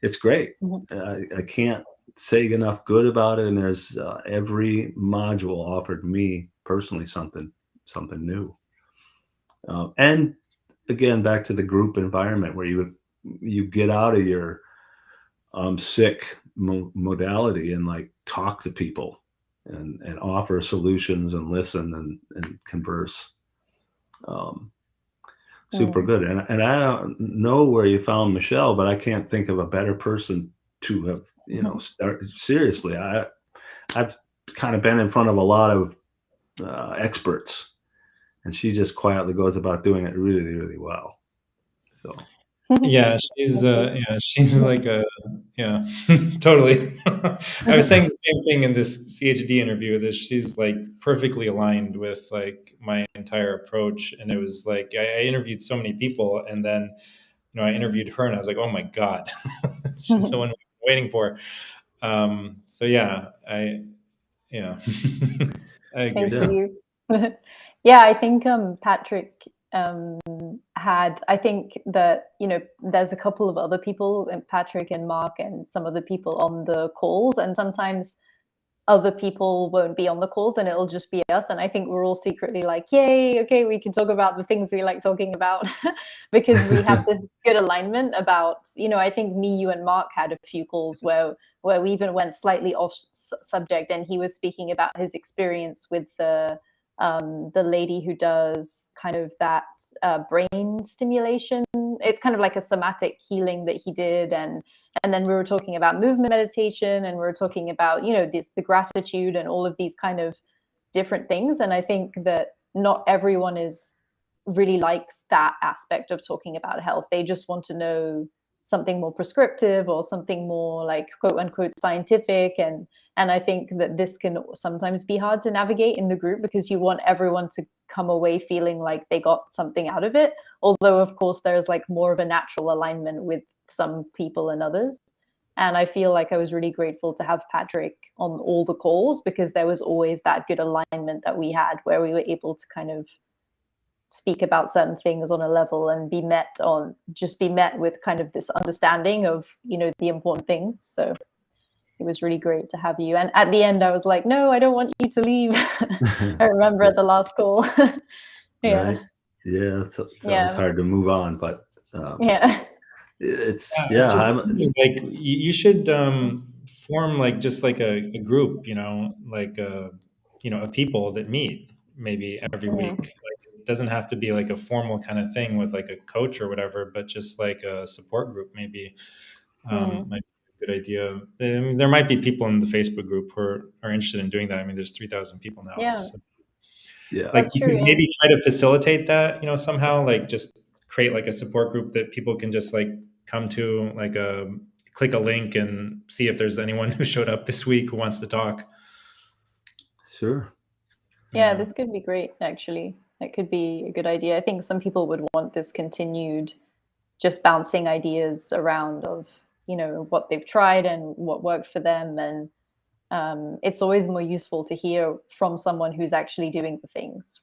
It's great. Mhm. I can't say enough good about it. And there's every module offered me personally something new. And again, back to the group environment where you get out of your sick modality and like talk to people and offer solutions and listen and converse. Um, Super Mm. good. And I don't know where you found Michelle, but I can't think of a better person to have, start seriously. I've kind of been in front of a lot of experts, and she just quietly goes about doing it really, really well. So Yeah, she's like a yeah, totally. I was saying the same thing in this CHD interview, that she's like perfectly aligned with like my entire approach. And it was like I interviewed so many people, and then I interviewed her, and I was like, oh my God, she's the one we've been waiting for. So yeah, I Thank agree. yeah, you. Yeah, I think Patrick had, I think that, there's a couple of other people, and Patrick and Mark and some other people on the calls, and sometimes other people won't be on the calls and it'll just be us. And I think we're all secretly like, yay, okay, we can talk about the things we like talking about because we have this good alignment about, I think me, you and Mark had a few calls where we even went slightly off subject, and he was speaking about his experience with the lady who does kind of that brain stimulation. It's kind of like a somatic healing that he did, and then we were talking about movement meditation, and we were talking about the gratitude and all of these kind of different things. And I think that not everyone really likes that aspect of talking about health. They just want to know something more prescriptive or something more like quote unquote scientific, and I think that this can sometimes be hard to navigate in the group because you want everyone to come away feeling like they got something out of it, although of course there's like more of a natural alignment with some people and others. And I feel like I was really grateful to have Patrick on all the calls, because there was always that good alignment that we had, where we were able to kind of speak about certain things on a level and be met with kind of this understanding of, the important things. So it was really great to have you. And at the end, I was like, no, I don't want you to leave. I remember at the last call. Yeah. Right. Yeah. It's always Yeah. hard to move on, but Yeah. it's, Yeah, yeah, like you should form like just like a group, like of people that meet maybe every week. Like it doesn't have to be like a formal kind of thing with like a coach or whatever, but just like a support group maybe might be a good idea. I mean, there might be people in the Facebook group who are interested in doing that. I mean, there's 3,000 people now. Yeah. So, yeah. like That's you true. could maybe try to facilitate that, somehow, like just create like a support group that people can just like come to, like click a link and see if there's anyone who showed up this week who wants to talk. Sure. Yeah, this could be great, actually. That could be a good idea. I think some people would want this continued, just bouncing ideas around of, what they've tried and what worked for them. And it's always more useful to hear from someone who's actually doing the things.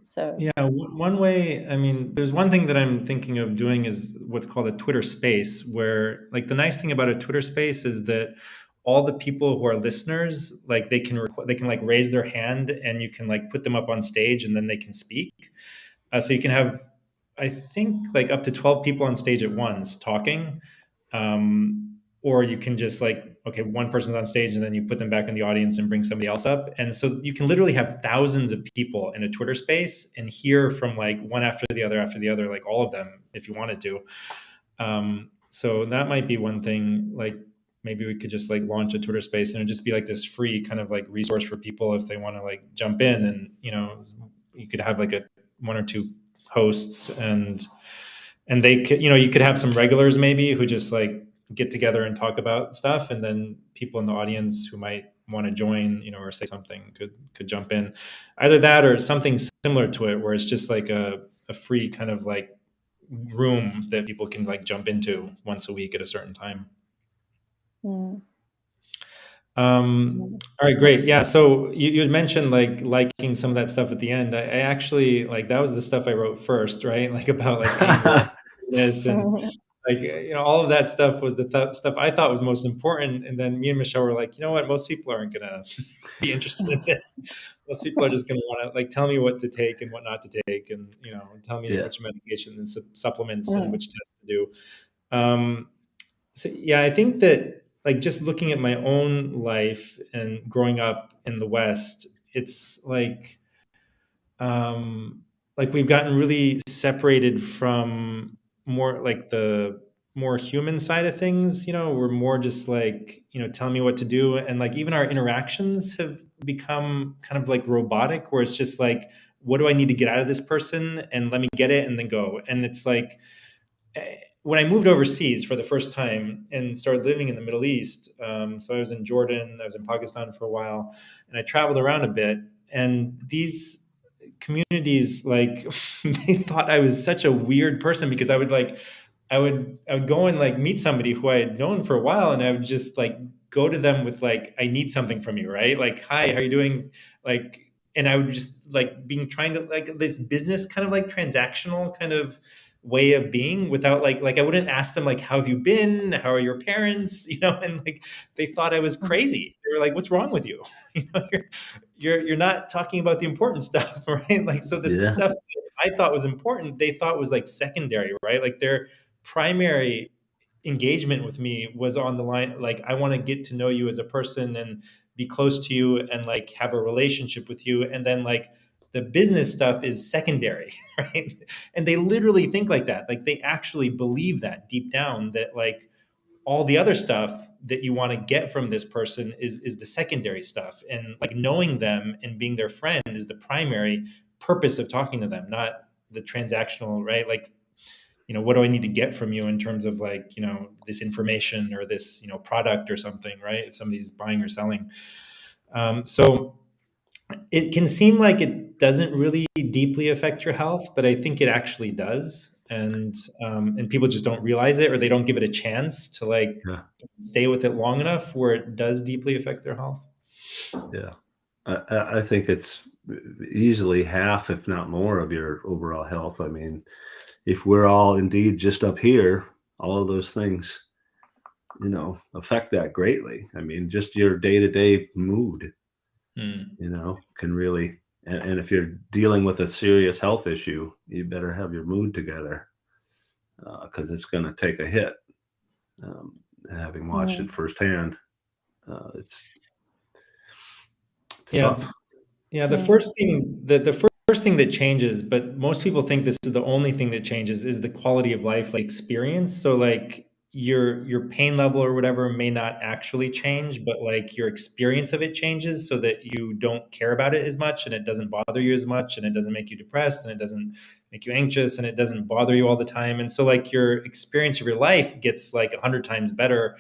So Yeah, one way, I mean, there's one thing that I'm thinking of doing is what's called a Twitter space, where like the nice thing about a Twitter space is that all the people who are listeners, like they can like raise their hand and you can like put them up on stage and then they can speak. So you can have, I think, like up to 12 people on stage at once talking. Or you can just like, okay, one person's on stage and then you put them back in the audience and bring somebody else up. And so you can literally have thousands of people in a Twitter space and hear from like one after the other, like all of them, if you wanted to. So that might be one thing, like maybe we could just like launch a Twitter space and it'd just be like this free kind of like resource for people if they want to like jump in, and, you could have like one or two hosts and they could, you could have some regulars maybe who just like get together and talk about stuff, and then people in the audience who might want to join, or say something could jump in. Either that or something similar to it, where it's just like a free kind of like room that people can like jump into once a week at a certain time. All right, great. Yeah. So you had mentioned like liking some of that stuff at the end. I actually like, that was the stuff I wrote first, right? Like about like anger, and like, all of that stuff was the stuff I thought was most important. And then me and Michelle were like, you know what? Most people aren't going to be interested in this. Most people are just going to want to like tell me what to take and what not to take, and tell me which medication and supplements and which tests to do. So yeah, I think that like just looking at my own life and growing up in the West, it's like we've gotten really separated from more like the more human side of things. We're more just like, telling me what to do, and like even our interactions have become kind of like robotic, where it's just like, what do I need to get out of this person, and let me get it and then go. And it's like, when I moved overseas for the first time and started living in the Middle East, so I was in Jordan, I was in Pakistan for a while, and I traveled around a bit. And these communities, like, they thought I was such a weird person, because I would go and like meet somebody who I had known for a while, and I would just like go to them with like, I need something from you, right? Like, hi, how are you doing? Like, and I would just like trying to like this business kind of like transactional kind of way of being, without like I wouldn't ask them like, how have you been? How are your parents? And like they thought I was crazy. They were like, what's wrong with you? You're not talking about the important stuff, right? Like, so the stuff that I thought was important, they thought was like secondary, right? Like their primary engagement with me was on the line, like, I want to get to know you as a person and be close to you and like have a relationship with you, and then like the business stuff is secondary, right? And they literally think like that. Like they actually believe that deep down, that like all the other stuff that you want to get from this person is the secondary stuff, and like knowing them and being their friend is the primary purpose of talking to them, not the transactional, right? Like, what do I need to get from you in terms of like, this information or this, product or something, right? If somebody's buying or selling. So it can seem like it doesn't really deeply affect your health, but I think it actually does. and people just don't realize it, or they don't give it a chance to like Yeah. stay with it long enough where it does deeply affect their health. Yeah. I think it's easily half, if not more, of your overall health. I mean, if we're all indeed just up here, all of those things, affect that greatly. I mean, just your day-to-day mood, can really, and if you're dealing with a serious health issue, you better have your mood together, because it's going to take a hit. Having watched it firsthand, it's tough. Yeah, the first thing the first thing that changes, but most people think this is the only thing that changes, is the quality of life, like experience. So like your pain level or whatever may not actually change, but like your experience of it changes so that you don't care about it as much, and it doesn't bother you as much, and it doesn't make you depressed, and it doesn't make you anxious, and it doesn't bother you all the time. And so like your experience of your life gets like 100 times better,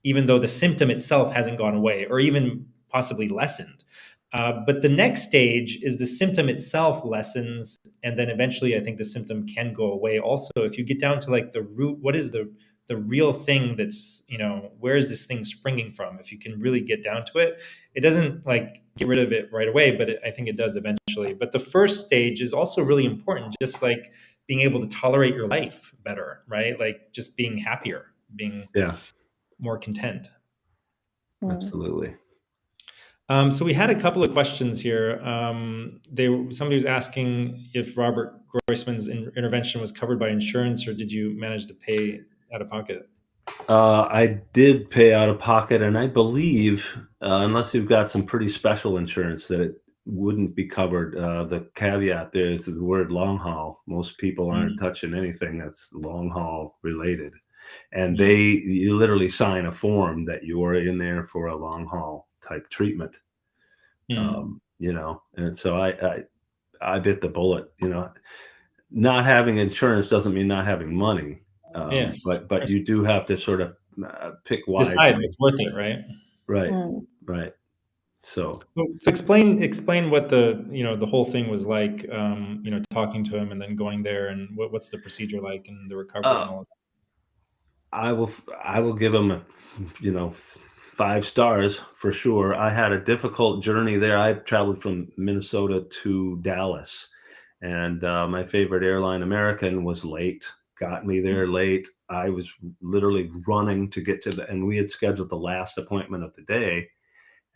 even though the symptom itself hasn't gone away or even possibly lessened. But the next stage is the symptom itself lessens, and then eventually I think the symptom can go away also. If you get down to like the root, what is the real thing that's, where is this thing springing from? If you can really get down to it, it doesn't like get rid of it right away, but I think it does eventually. But the first stage is also really important, just like being able to tolerate your life better, right? Like just being happier, being more content. Absolutely. So we had a couple of questions here. Somebody was asking if Robert Groisman's intervention was covered by insurance, or did you manage to pay out of pocket? I did pay out of pocket, and I believe, unless you've got some pretty special insurance, that it wouldn't be covered. The caveat there is the word long haul. Most people aren't touching anything that's long haul related. And you literally sign a form that you are in there for a long haul type treatment. And so I bit the bullet. Not having insurance doesn't mean not having money. But you do have to sort of pick wisely. Decide it's worth it, right? Right. So explain what the whole thing was like. Talking to him and then going there, and what's the procedure like, and the recovery and all of that. I will give him 5 stars for sure. I had a difficult journey there. I traveled from Minnesota to Dallas, and my favorite airline, American, was late. Got me there late. I was literally running to get to and we had scheduled the last appointment of the day,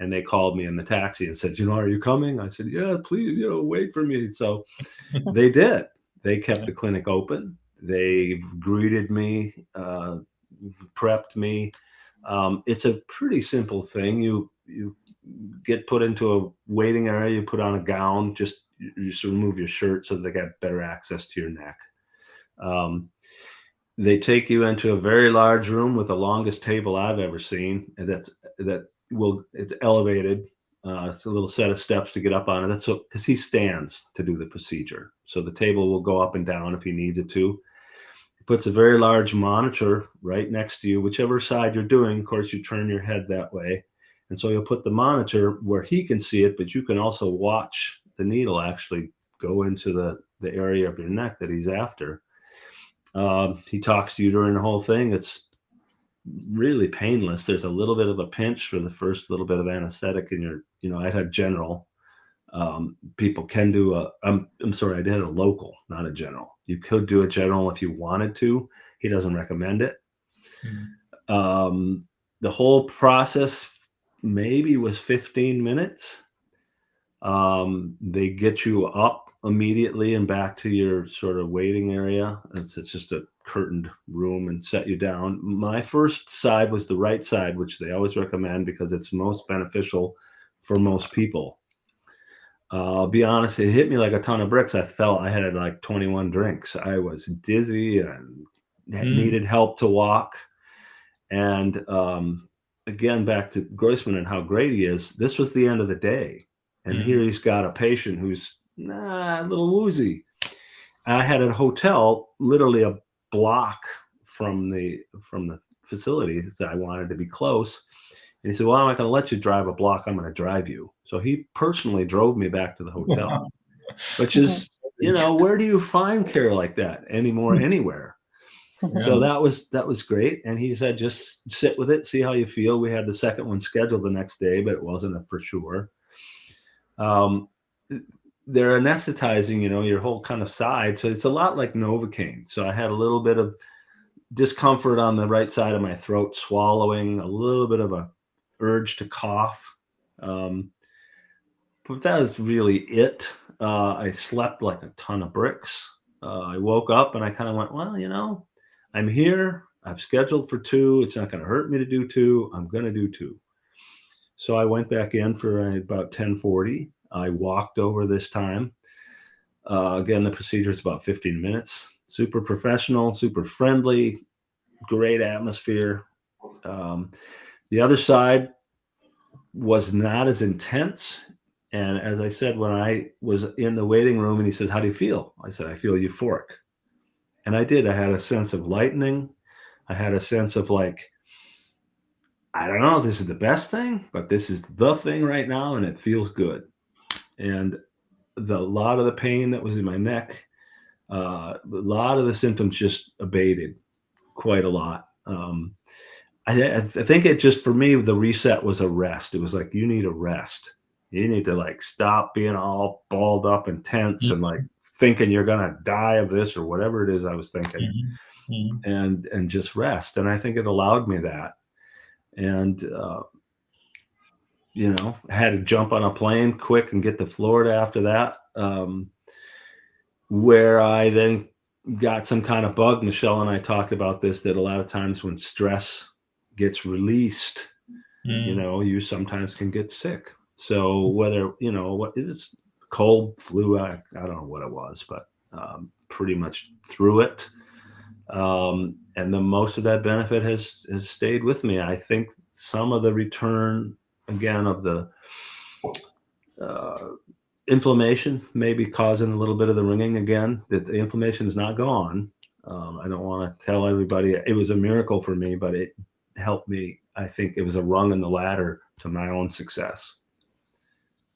and they called me in the taxi and said, are you coming? I said, yeah, please, wait for me. So they did. They kept the clinic open. They greeted me, prepped me. It's a pretty simple thing. You get put into a waiting area. You put on a gown. You remove your shirt so they get better access to your neck. They take you into a very large room with the longest table I've ever seen, and it's elevated. It's a little set of steps to get up on it. That's because he stands to do the procedure, so the table will go up and down if he needs it to. He puts a very large monitor right next to you, whichever side you're doing. Of course, you turn your head that way, and so he'll put the monitor where he can see it, but you can also watch the needle actually go into the area of your neck that he's after. He talks to you during the whole thing. It's really painless. There's a little bit of a pinch for the first little bit of anesthetic in your, I had general. People can do I'm sorry, I did a local, not a general. You could do a general if you wanted to. He doesn't recommend it. The whole process maybe was 15 minutes. They get you up immediately and back to your sort of waiting area. It's just a curtained room, and set you down. My first side was the right side, which they always recommend because it's most beneficial for most people. I'll be honest, it hit me like a ton of bricks. I felt I had like 21 drinks. I was dizzy and needed help to walk. And again, back to Groisman and how great he is. This was the end of the day. And here he's got a patient who's a little woozy. I had a hotel literally a block from the facility, so I wanted to be close. And he said, well, I'm not going to let you drive a block. I'm going to drive you. So he personally drove me back to the hotel, which is where do you find care like that anymore anywhere? So that was great. And he said, just sit with it, see how you feel. We had the second one scheduled the next day, but it wasn't a for sure. They're anesthetizing, your whole kind of side. So it's a lot like Novocaine. So I had a little bit of discomfort on the right side of my throat, swallowing, a little bit of a urge to cough. But that was really it. I slept like a ton of bricks. I woke up and I kind of went, well, I'm here. I've scheduled for 2. It's not going to hurt me to do 2. I'm going to do 2. So I went back in for about 10:40. I walked over this time. Again, the procedure is about 15 minutes. Super professional, super friendly, great atmosphere. The other side was not as intense. And as I said, when I was in the waiting room and he says, how do you feel? I said, I feel euphoric. And I did. I had a sense of lightening. I had a sense of like, I don't know if this is the best thing, but this is the thing right now, and it feels good. And a lot of the pain that was in my neck, a lot of the symptoms just abated quite a lot. I think it just, for me, the reset was a rest. It was like, you need a rest. You need to like stop being all balled up and tense and like thinking you're going to die of this or whatever it is I was thinking, and just rest. And I think it allowed me that. And, I had to jump on a plane quick and get to Florida after that, where I then got some kind of bug. Michelle and I talked about this, that a lot of times when stress gets released, you sometimes can get sick. So whether, what it is, cold, flu, I don't know what it was, but pretty much through it. And the most of that benefit has stayed with me. I think some of the return, again, of the inflammation may be causing a little bit of the ringing again, that the inflammation is not gone. I don't want to tell everybody it was a miracle for me, but it helped me. I think it was a rung in the ladder to my own success.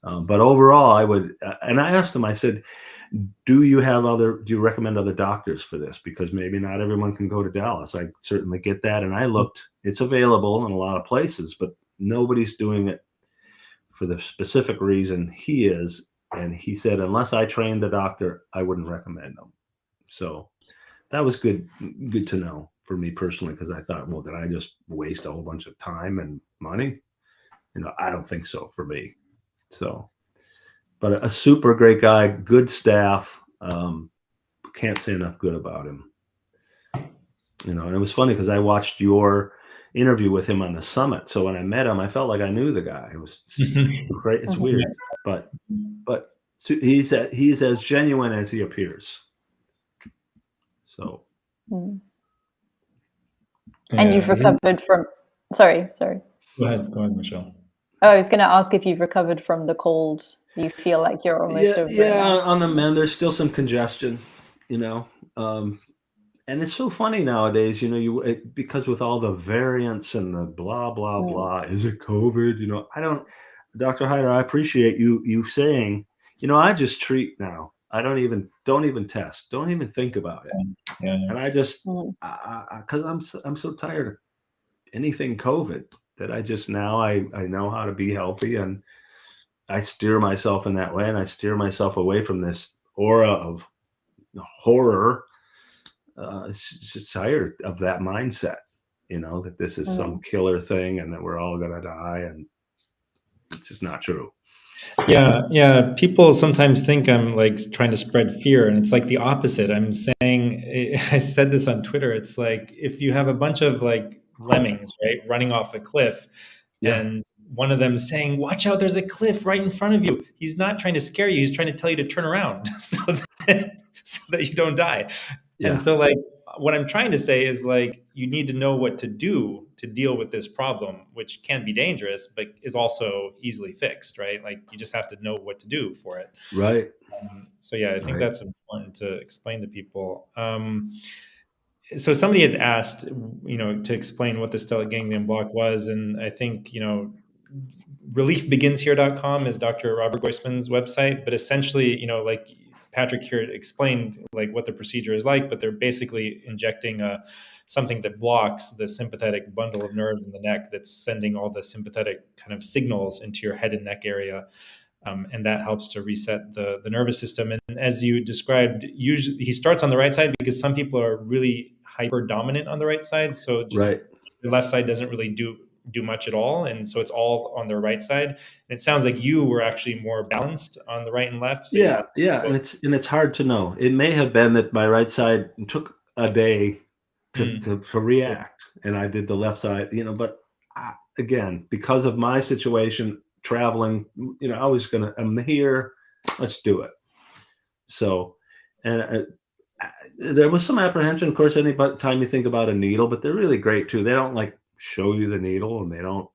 But overall, I would, and I asked him, I said, do you recommend other doctors for this? Because maybe not everyone can go to Dallas. I certainly get that. And I looked, it's available in a lot of places, but nobody's doing it for the specific reason he is. And he said, unless I trained the doctor, I wouldn't recommend them. So that was good to know for me personally, because I thought, well, did I just waste a whole bunch of time and money? I don't think so for me. So, but a super great guy, good staff. Can't say enough good about him. And it was funny because I watched your interview with him on the summit. So when I met him, I felt like I knew the guy. It was great. It's weird, but he's as genuine as he appears. So. And you've recovered from. Sorry. Go ahead, Michelle. Oh, I was going to ask if you've recovered from the cold. You feel like you're almost over it. Yeah, on the mend. There's still some congestion, and it's so funny nowadays, because with all the variants and the blah, blah, blah, is it COVID? Dr. Hyder, I appreciate you saying, I just treat now. I don't even test. Don't even think about it. Yeah. And I just, because I'm so tired of anything COVID, that I just now I know how to be healthy, and I steer myself in that way, and I steer myself away from this aura of horror. It's just tired of that mindset, that this is some killer thing and that we're all going to die, and it's just not true. Yeah. People sometimes think I'm like trying to spread fear, and it's like the opposite. I'm saying, I said this on Twitter. It's like if you have a bunch of like lemmings, right, running off a cliff, and one of them saying, "Watch out! There's a cliff right in front of you." He's not trying to scare you. He's trying to tell you to turn around so that you don't die. Yeah. And so, like, what I'm trying to say is, like, you need to know what to do to deal with this problem, which can be dangerous, but is also easily fixed, right? Like, you just have to know what to do for it. Right. So, yeah, I think that's important to explain to people. So somebody had asked, to explain what the stellate ganglion block was. And I think, reliefbeginshere.com is Dr. Robert Goisman's website. But essentially, like Patrick here explained like what the procedure is like, but they're basically injecting something that blocks the sympathetic bundle of nerves in the neck that's sending all the sympathetic kind of signals into your head and neck area. And that helps to reset the nervous system. And as you described, usually he starts on the right side because some people are really hyper dominant on the right side. So just Right. the left side doesn't really do much at all. And so it's all on their right side. And it sounds like you were actually more balanced on the right and left. So Yeah, yeah, and it's hard to know. It may have been that my right side took a day to react, and I did the left side, but again, because of my situation, traveling, I'm here, let's do it. So, and there was some apprehension, of course, any time you think about a needle, but they're really great too. They don't like show you the needle, and they don't,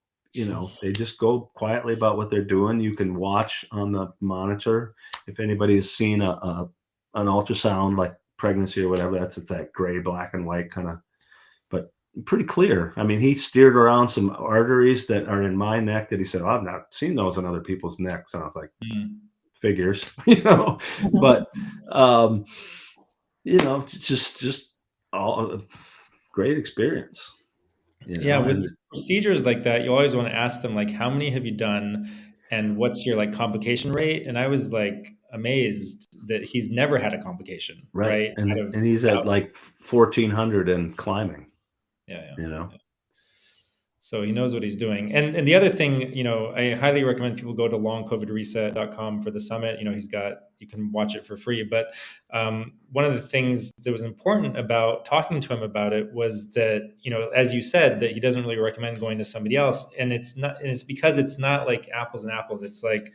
they just go quietly about what they're doing. You can watch on the monitor. If anybody's seen an ultrasound like pregnancy or whatever, it's that gray, black and white kind of, but pretty clear. I mean, he steered around some arteries that are in my neck that he said, I've not seen those in other people's necks. And I was like, figures, but, just all a great experience. Yeah, with procedures like that, you always want to ask them, like, how many have you done and what's your like complication rate? And I was like amazed that he's never had a complication, right? And he's at like 1,400 and climbing. Yeah. So he knows what he's doing. And the other thing, I highly recommend people go to longcovidreset.com for the summit. You can watch it for free. But one of the things that was important about talking to him about it was that, as you said, that he doesn't really recommend going to somebody else. And it's because it's not like apples and apples. It's like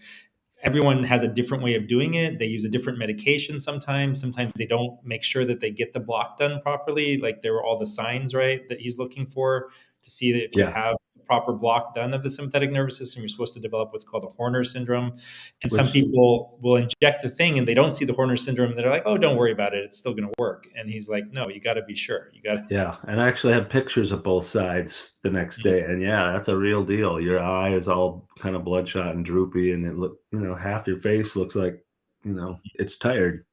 everyone has a different way of doing it. They use a different medication sometimes. Sometimes they don't make sure that they get the block done properly. Like there were all the signs, right, that he's looking for to see that if you have a proper block done of the sympathetic nervous system, you're supposed to develop what's called a Horner syndrome. And some people will inject the thing and they don't see the Horner syndrome. And they're like, oh, don't worry about it. It's still going to work. And he's like, no, you got to be sure. Yeah. And I actually have pictures of both sides the next day. And that's a real deal. Your eye is all kind of bloodshot and droopy. And it look, half your face looks like, it's tired.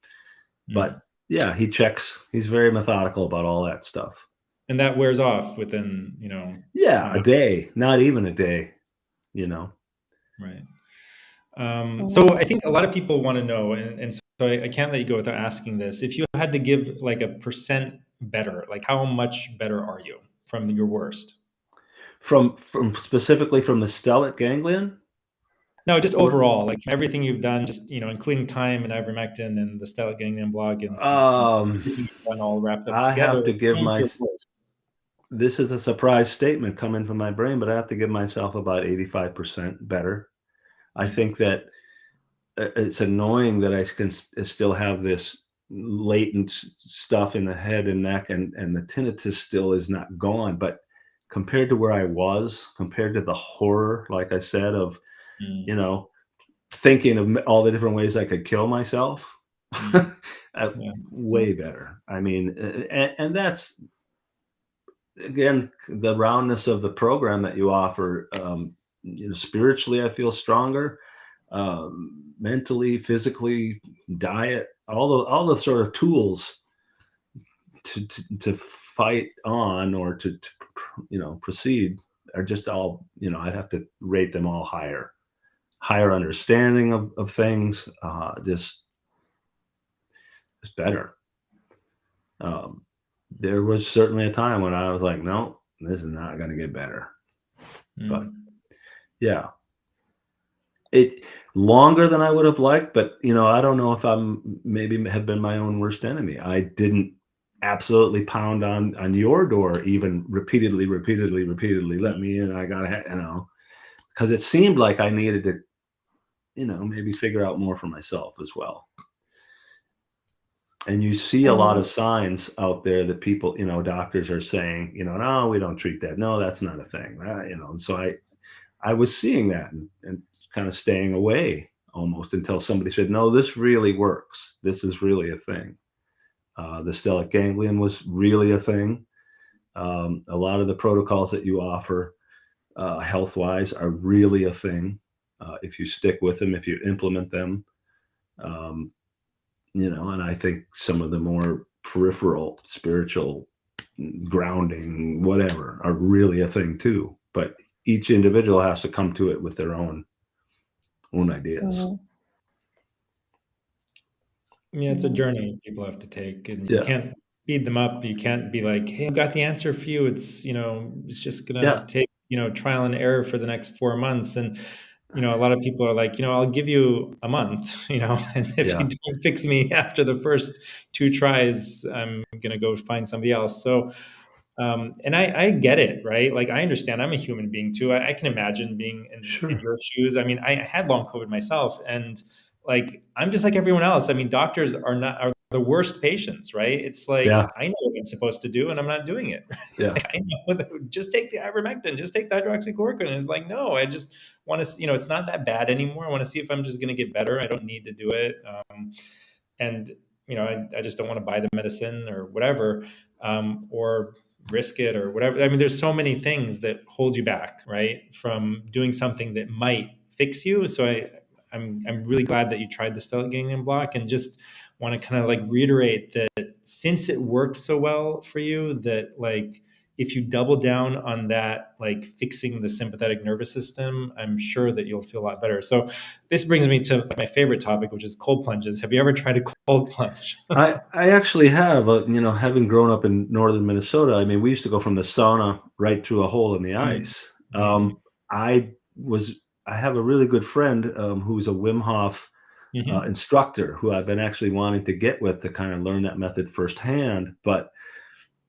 But yeah, he's very methodical about all that stuff. And that wears off within, a day, not even a day, Right. So I think a lot of people want to know, and so I can't let you go without asking this. If you had to give like a percent better, like how much better are you from your worst? From specifically from the stellate ganglion? No, just overall, like from everything you've done, just, including time and ivermectin and the stellate ganglion block and all wrapped up together. I have to give this is a surprise statement coming from my brain, but I have to give myself about 85% better. I think that it's annoying that I can still have this latent stuff in the head and neck, and the tinnitus still is not gone. But compared to where I was, compared to the horror, like I said, of, thinking of all the different ways I could kill myself, way better. I mean, and that's, again, the roundness of the program that you offer. Spiritually, I feel stronger, mentally, physically, diet, all the sort of tools to fight on or to proceed are just all, I'd have to rate them all higher understanding of things, just better. There was certainly a time when I was like, no, this is not going to get better. But yeah, it longer than I would have liked, but I don't know if I'm maybe have been my own worst enemy. I didn't absolutely pound on your door even repeatedly, let me in. I got because it seemed like I needed to, maybe figure out more for myself as well. And you see a lot of signs out there that people, doctors are saying, no, we don't treat that. No, that's not a thing. Right? And so I was seeing that and kind of staying away almost until somebody said, no, this really works. This is really a thing. The stellate ganglion was really a thing. A lot of the protocols that you offer health-wise are really a thing. If you stick with them, if you implement them, And I think some of the more peripheral spiritual grounding, whatever, are really a thing too. But each individual has to come to it with their own ideas. Mhm. Yeah, it's a journey people have to take, and you Yeah. can't speed them up. You can't be like, "Hey, I've got the answer for you. It's just Yeah. gonna take, trial and error for the next 4 months." And, a lot of people are like, "I'll give you a month, and if Yeah. you don't fix me after the first 2 tries, I'm gonna go find somebody else." So, and I get it, right? Like, I understand. I'm a human being too. I can imagine being in Sure. your shoes. I mean, I had long COVID myself, and like, I'm just like everyone else. I mean, doctors are the worst patients, right? It's like, Yeah. I know what I'm supposed to do, and I'm not doing it. Yeah. Like, I know just take the ivermectin, just take the hydroxychloroquine. And it's like, no, I just want to, it's not that bad anymore. I want to see if I'm just going to get better. I don't need to do it. And I just don't want to buy the medicine or whatever, or risk it or whatever. I mean, there's so many things that hold you back, right, from doing something that might fix you. So I'm really glad that you tried the stellate ganglion block, and just want to kind of like reiterate that since it worked so well for you, that like, if you double down on that, like fixing the sympathetic nervous system, I'm sure that you'll feel a lot better. So this brings me to my favorite topic, which is cold plunges. Have you ever tried a cold plunge? I actually have, having grown up in northern Minnesota. I mean, we used to go from the sauna right through a hole in the ice. Mhm. I was I have a really good friend who's a Wim Hof Mhm. instructor who I've been actually wanting to get with to kind of learn that method firsthand, but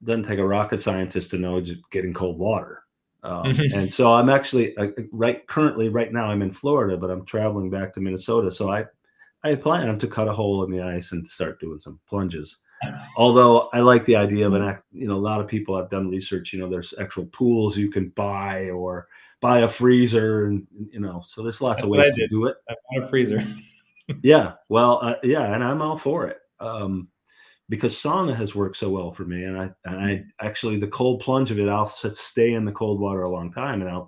doesn't take a rocket scientist to know just getting cold water. And so I'm actually right now I'm in Florida, but I'm traveling back to Minnesota. So I plan to cut a hole in the ice and start doing some plunges. Although I like the idea of a lot of people have done research, there's actual pools you can buy or buy a freezer and, so there's lots of That's what I ways to did. do it. I bought a freezer. Yeah. Well, yeah. And I'm all for it. Because sauna has worked so well for me. And I actually, the cold plunge of it, I'll stay in the cold water a long time and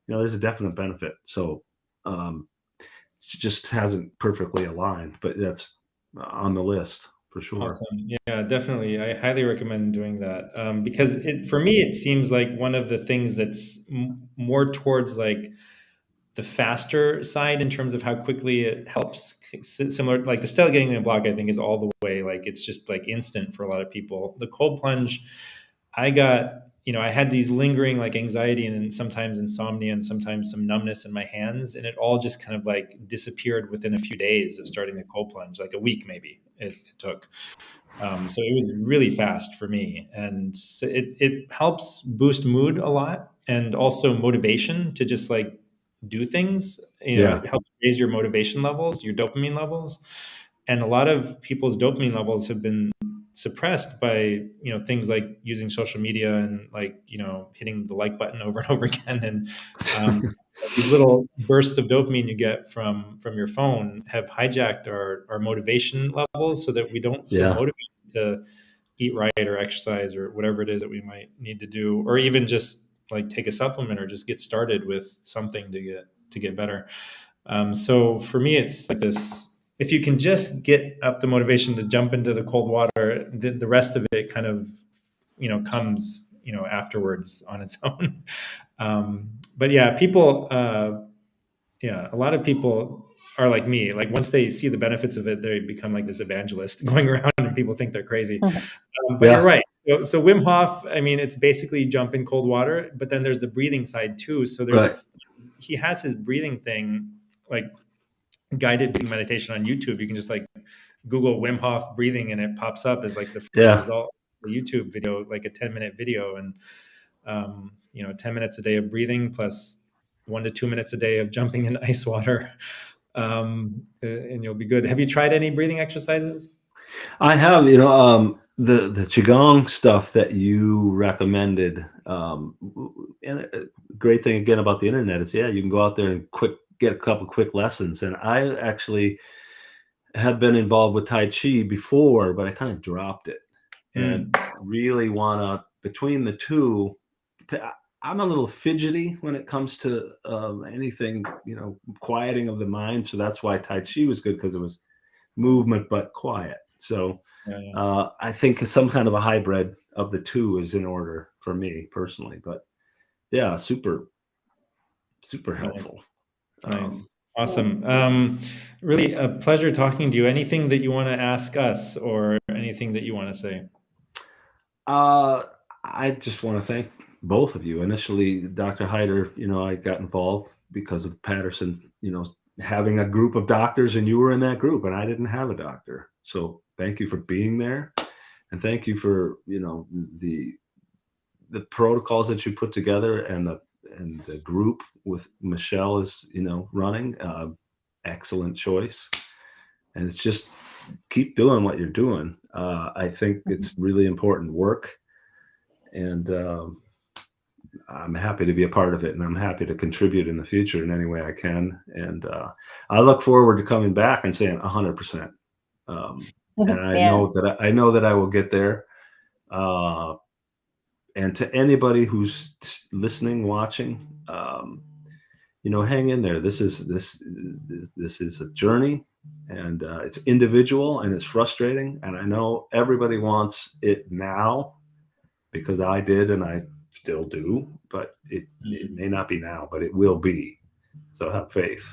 there's a definite benefit. So, it just hasn't perfectly aligned, but that's on the list for sure. Awesome. Yeah, definitely. I highly recommend doing that, because for me, it seems like one of the things that's more towards like the faster side in terms of how quickly it helps. Similar, like the stellate ganglion block, I think is all the way, like it's just like instant for a lot of people. The cold plunge, I got, I had these lingering like anxiety and sometimes insomnia and sometimes some numbness in my hands. And it all just kind of like disappeared within a few days of starting the cold plunge, like a week maybe it took. So it was really fast for me. And it helps boost mood a lot, and also motivation to just like do things. Yeah. It helps raise your motivation levels, your dopamine levels. And a lot of people's dopamine levels have been suppressed by things like using social media and like hitting the like button over and over again, and these little bursts of dopamine you get from your phone have hijacked our motivation levels, so that we don't feel Yeah. motivated to eat right or exercise or whatever it is that we might need to do, or even just like take a supplement or just get started with something to get better. So for me, it's like this: if you can just get up the motivation to jump into the cold water, the rest of it kind of comes afterwards on its own. But yeah, a lot of people are like me. Like once they see the benefits of it, they become like this evangelist going around, and people think they're crazy. But you're Yeah. right. So Wim Hof, I mean, it's basically jump in cold water, but then there's the breathing side too. So Right. he has his breathing thing, like guided breathing meditation on YouTube. You can just like Google Wim Hof breathing, and it pops up as like the first Yeah. result, the YouTube video, like a 10-minute video. And 10 minutes a day of breathing plus 1 to 2 minutes a day of jumping in ice water, and you'll be good. Have you tried any breathing exercises? I have, the qigong stuff that you recommended. And a great thing again about the internet is, yeah, you can go out there and get a couple quick lessons. And I actually have been involved with Tai Chi before, but I kind of dropped it and Mm. really want to, between the two, I'm a little fidgety when it comes to anything, quieting of the mind. So that's why Tai Chi was good, because it was movement but quiet. So I think some kind of a hybrid of the two is in order for me personally. But yeah, super helpful. Nice. Awesome. Really a pleasure talking to you. Anything that you want to ask us or anything that you want to say? I just want to thank both of you. Initially, Dr. Hyder, I got involved because of Patterson, having a group of doctors, and you were in that group, and I didn't have a doctor. So thank you for being there, and thank you for the protocols that you put together, and the group with Michelle is running. Excellent choice, and it's just keep doing what you're doing. I think it's really important work, and I'm happy to be a part of it, and I'm happy to contribute in the future in any way I can. And I look forward to coming back and saying 100%. And I know that I will get there. And to anybody who's listening, watching, hang in there. This is a journey, and it's individual, and it's frustrating. And I know everybody wants it now, because I did, and I still do, but it may not be now, but it will be. So have faith.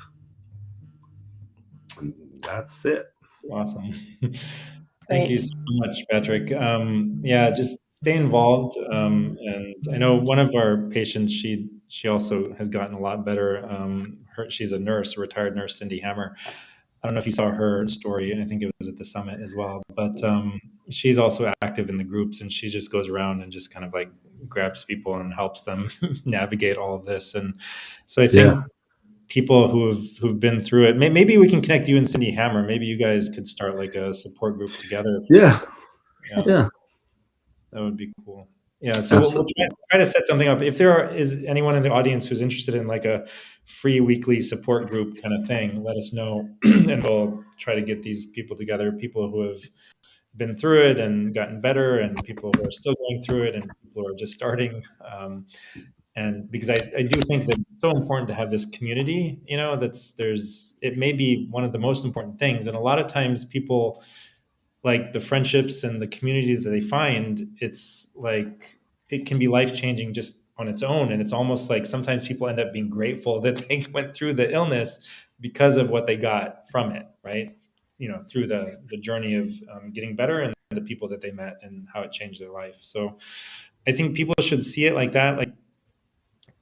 And that's it. Awesome. Thank you so much, Patrick. Just stay involved. And I know one of our patients, she also has gotten a lot better. She's a nurse, a retired nurse, Cindy Hammer. I don't know if you saw her story. I think it was at the summit as well. But she's also active in the groups, and she just goes around and just kind of like grabs people and helps them navigate all of this. And so I think people who've been through it, maybe we can connect you and Cindy Hammer. Maybe you guys could start like a support group together. Yeah. That would be cool. Yeah, so we'll try to set something up. If there is anyone in the audience who's interested in like a free weekly support group kind of thing, let us know, and we'll try to get these people together, people who have been through it and gotten better, and people who are still going through it, and people who are just starting. And because I do think that it's so important to have this community, it may be one of the most important things. And a lot of times people, like the friendships and the community that they find, it's like it can be life-changing just on its own. And it's almost like sometimes people end up being grateful that they went through the illness because of what they got from it, right? Through the journey of getting better, and the people that they met and how it changed their life. So I think people should see it like that. Like,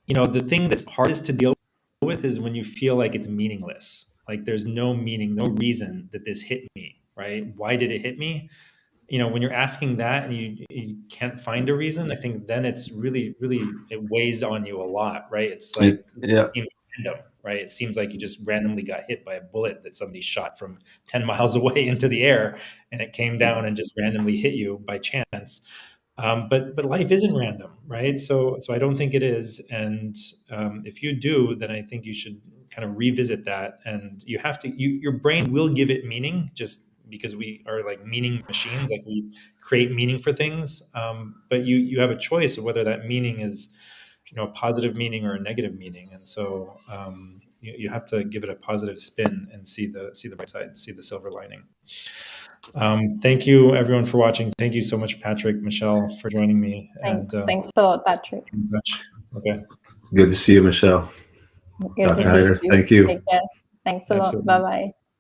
the thing that's hardest to deal with is when you feel like it's meaningless. Like there's no meaning, no reason that this hit me, right? Why did it hit me? When you're asking that and you can't find a reason, I think then it's really, really, it weighs on you a lot, right? It's like, it seems random, right? It seems like you just randomly got hit by a bullet that somebody shot from 10 miles away into the air, and it came down and just randomly hit you by chance. But life isn't random, right? So I don't think it is. And if you do, then I think you should kind of revisit that. And you have to, your brain will give it meaning, just because we are like meaning machines, like we create meaning for things. But you have a choice of whether that meaning is, a positive meaning or a negative meaning. And so you have to give it a positive spin and see the bright side, see the silver lining. Thank you everyone for watching. Thank you so much, Patrick, Michelle, for joining me. Thanks a lot, Patrick. Okay. Good to see you, Michelle. Good Dr. Hyder, thank you. Take care. Thanks a lot. Bye-bye.